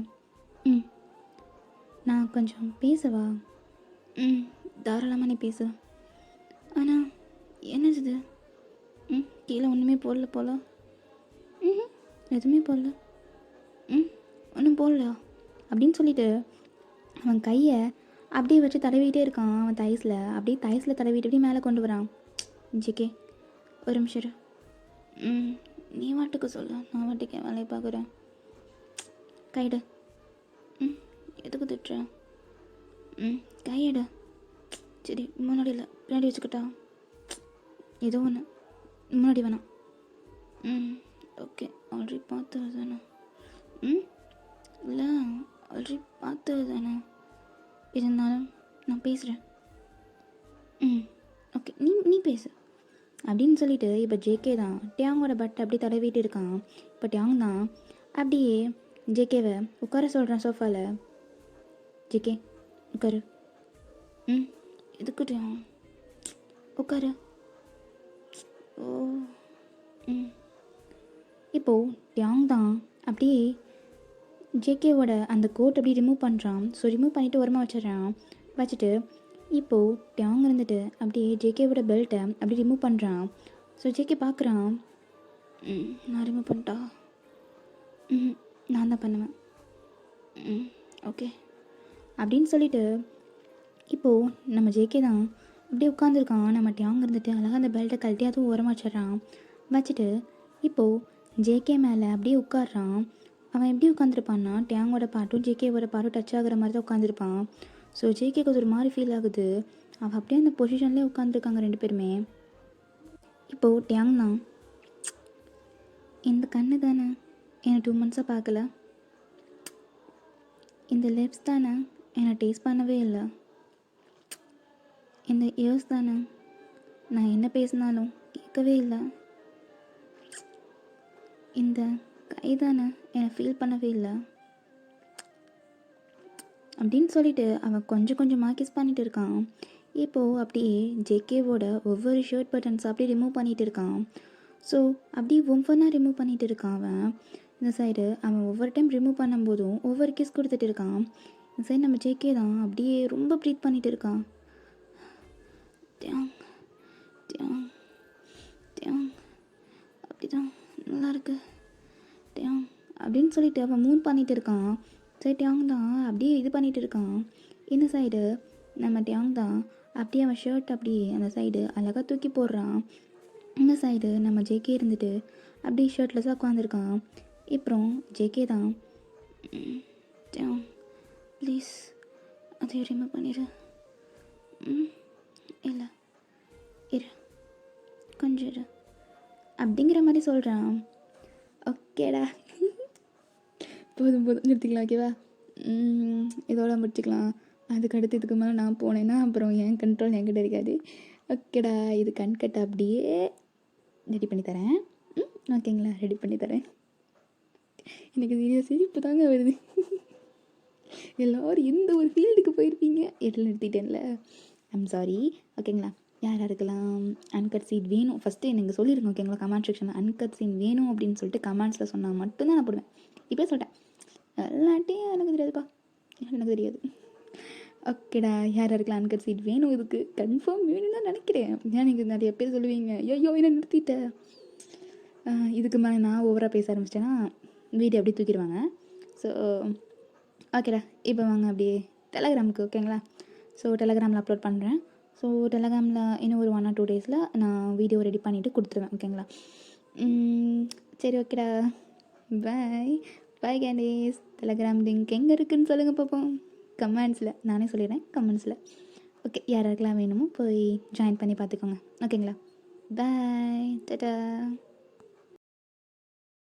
நான் கொஞ்சம் பேசவா? தாராளமாக நீ பேச. ஆனால் என்னது இது? கீழே ஒன்றுமே போடல போல. எதுவுமே போடல. ஒன்றும் போடலையா அப்படின்னு சொல்லிட்டு அவன் கையை அப்படியே வச்சு தடவிக்கிட்டே இருக்கான். அவன் தைஸில் அப்படியே தைஸில் தடவிட்டு அப்படியே மேலே கொண்டு வரான். ஜிகே ஒரு நிமிஷம் இரு. நீ வாட்டுக்கு சொல்ல, நான் வாட்டுக்கு வேலையை பார்க்குறேன். கைடு. எதுக்கு திட்டுற? கையெடு. சரி முன்னாடி இல்லை பின்னாடி வச்சுக்கிட்டா? ஏதோ ஒன்று முன்னாடி வேணாம். ஓகே ஆல்ரெடி பார்த்தது தானே? இல்லை ஆல்ரெடி பார்த்தது தானே, இருந்தாலும் நான் பேசுகிறேன். ஓகே நீ பேசு அப்படின்னு சொல்லிட்டு இப்போ ஜேகே தான் டேங்கோட பட்டை அப்படியே தடவிட்டு இருக்கான். இப்போ டேங் தான் அப்படியே ஜேகேவை உட்கார சொல்கிறேன் சோஃபாவில். ஜேகே உட்காரு. ம் எதுக்கிட்டேன் உட்காரு. ஓ ம். இப்போது டியாங் தான் அப்படியே ஜேகேவோட அந்த கோட் அப்படியே ரிமூவ் பண்ணுறான். ஸோ ரிமூவ் பண்ணிவிட்டு ஓரமாக வச்சிடுறான். வச்சுட்டு இப்போது டியாங் இருந்துட்டு அப்படியே ஜேகேவோட பெல்ட்டை அப்படியே ரிமூவ் பண்ணுறான். ஸோ ஜேகே பார்க்குறான். நான் ரிமூவ் பண்ணிட்டா? நான் தான் பண்ணுவேன். ஓகே அப்படின்னு சொல்லிட்டு இப்போது நம்ம ஜேகே தான் அப்படியே உட்காந்துருக்கான். நம்ம டியாங் இருந்துட்டு அழகாக அந்த பெல்ட்டை கழட்டி அதுவும் ஓரமாக வச்சிட்றான். வச்சுட்டு இப்போது ஜேகே மேலே அப்படியே உட்காடுறான். அவன் எப்படி உட்காந்துருப்பான்னா டியாங்கோட பாட்டும் ஜேகேவோட பாட்டும் டச் ஆகிற மாதிரி தான் உட்காந்துருப்பான். ஸோ ஜேகேக்கு அது ஒரு மாதிரி ஃபீல் ஆகுது. அவன் அப்படியே அந்த பொசிஷன்லேயே உட்காந்துருக்காங்க ரெண்டு பேருமே. இப்போது டியாங் தான், இந்த கண்ணு தானே என்னை 2 months பார்க்கல, இந்த லிப்ஸ் தானே என்னை டேஸ்ட் பண்ணவே இல்லை, இந்த இயர்ஸ் தானே நான் என்ன பேசினாலும் கேட்கவே இல்லை, இந்த கை தானே என்னை ஃபீல் பண்ணவே இல்லை அப்படின்னு சொல்லிட்டு அவன் கொஞ்சம் கொஞ்சமாக கிஸ் பண்ணிகிட்டு இருக்கான். இப்போது அப்படியே ஜேகேவோட ஒவ்வொரு ஷர்ட் பட்டன்ஸ் அப்படியே ரிமூவ் பண்ணிகிட்டு இருக்கான். ஸோ அப்படியே ஒவ்வொன்றா ரிமூவ் பண்ணிகிட்டு இருக்கான் அவன். இந்த சைடு அவன் ஒவ்வொரு டைம் ரிமூவ் பண்ணும்போதும் ஒவ்வொரு கிஸ் கொடுத்துட்டு இருக்கான். இந்த சைடு நம்ம ஜேகே தான் அப்படியே ரொம்ப ப்ரீத் பண்ணிகிட்டு இருக்கான். தியாங் தியாங் தியாங் அப்படி தான் நல்லாயிருக்கு தியாங் அப்படின்னு சொல்லிட்டு அவன் மூவ் பண்ணிகிட்டு இருக்கான். சரி டியாங் தான் அப்படியே இது பண்ணிகிட்டு இருக்கான். இந்த சைடு நம்ம டியாங் தான் அப்படியே அவன் ஷர்ட் அப்படியே அந்த சைடு அழகாக தூக்கி போடுறான். இந்த சைடு நம்ம ஜேகே இருந்துட்டு அப்படியே ஷர்ட்லெஸ்ஸாக உட்காந்துருக்கான். அப்புறம் ஜேகே தான் டியாங் ப்ளீஸ் அதை ரிமூவ் பண்ணிடு. இல்லை இரு கொஞ்சம் இரு அப்படிங்கிற மாதிரி சொல்கிறான். ஓகேடா போதும் நிறுத்திக்கலாம். ஓகேவா? இதோட முடிச்சுக்கலாம். அதுக்கடுத்து இதுக்கு மேலே நான் போனேன்னா அப்புறம் என் கண்ட்ரோல் என்கிட்ட இருக்காது. ஓகேடா, இது கண்கட்டை அப்படியே ரெடி பண்ணி தரேன். ஓகேங்களா? ரெடி பண்ணி தரேன். எனக்கு சிரிப்பு தாங்க வருது. எல்லோரும் எந்த ஒரு ஃபீல்டுக்கு போயிருப்பீங்க, இடையில நிறுத்திட்டேன்ல. I'm sorry. ஓகேங்களா? யார் யாருக்கெல்லாம் அன்கட் சீன் வேணும் ஃபஸ்ட்டு எனக்கு சொல்லிடுங்க. ஓகேங்களா? கமெண்ட் செக்ஷனில் அன்கட் சீன் வேணும் அப்படின்னு சொல்லிட்டு கமெண்ட்ஸில் சொன்னால் மட்டும்தான் நான் போடுவேன். இப்போ சொல்லிட்டேன், எல்லாட்டையும் எனக்கு தெரியாதுப்பா, எனக்கு தெரியாது. ஓகேடா, யார் யாருக்கெல்லாம் அன்கட் சீட் வேணும் இதுக்கு கன்ஃபார்ம் வேணும்னு தான் நினைக்கிறேன். ஏன் நீங்கள் நிறைய பேர் சொல்லுவீங்க ஐயோ என்ன நிறுத்திட்டேன், இதுக்கு மேலே நான் ஓவராக பேச ஆரம்பிச்சிட்டேன்னா வீடியோ அப்படியே தூக்கிடுவாங்க. ஸோ ஓகேடா, இப்போ வாங்க அப்படியே டெலகிராமுக்கு. ஓகேங்களா? ஸோ டெலகிராமில் அப்லோட் பண்ணுறேன். ஸோ டெலகிராமில் இன்னும் ஒரு 1 or 2 days நான் வீடியோ ரெடி பண்ணிவிட்டு கொடுத்துருவேன். ஓகேங்களா? சரி ஓகேடா, பாய் பாய் கேண்டீஸ். டெலகிராம் லிங்க் எங்கே இருக்குதுன்னு சொல்லுங்கள் பார்ப்போம் கமெண்ட்ஸில். நானே சொல்லிடுறேன் கமெண்ட்ஸில். ஓகே, யார் யாருக்கெல்லாம் வேணுமோ போய் ஜாயின் பண்ணி பார்த்துக்கோங்க. ஓகேங்களா? பாய் டாடா.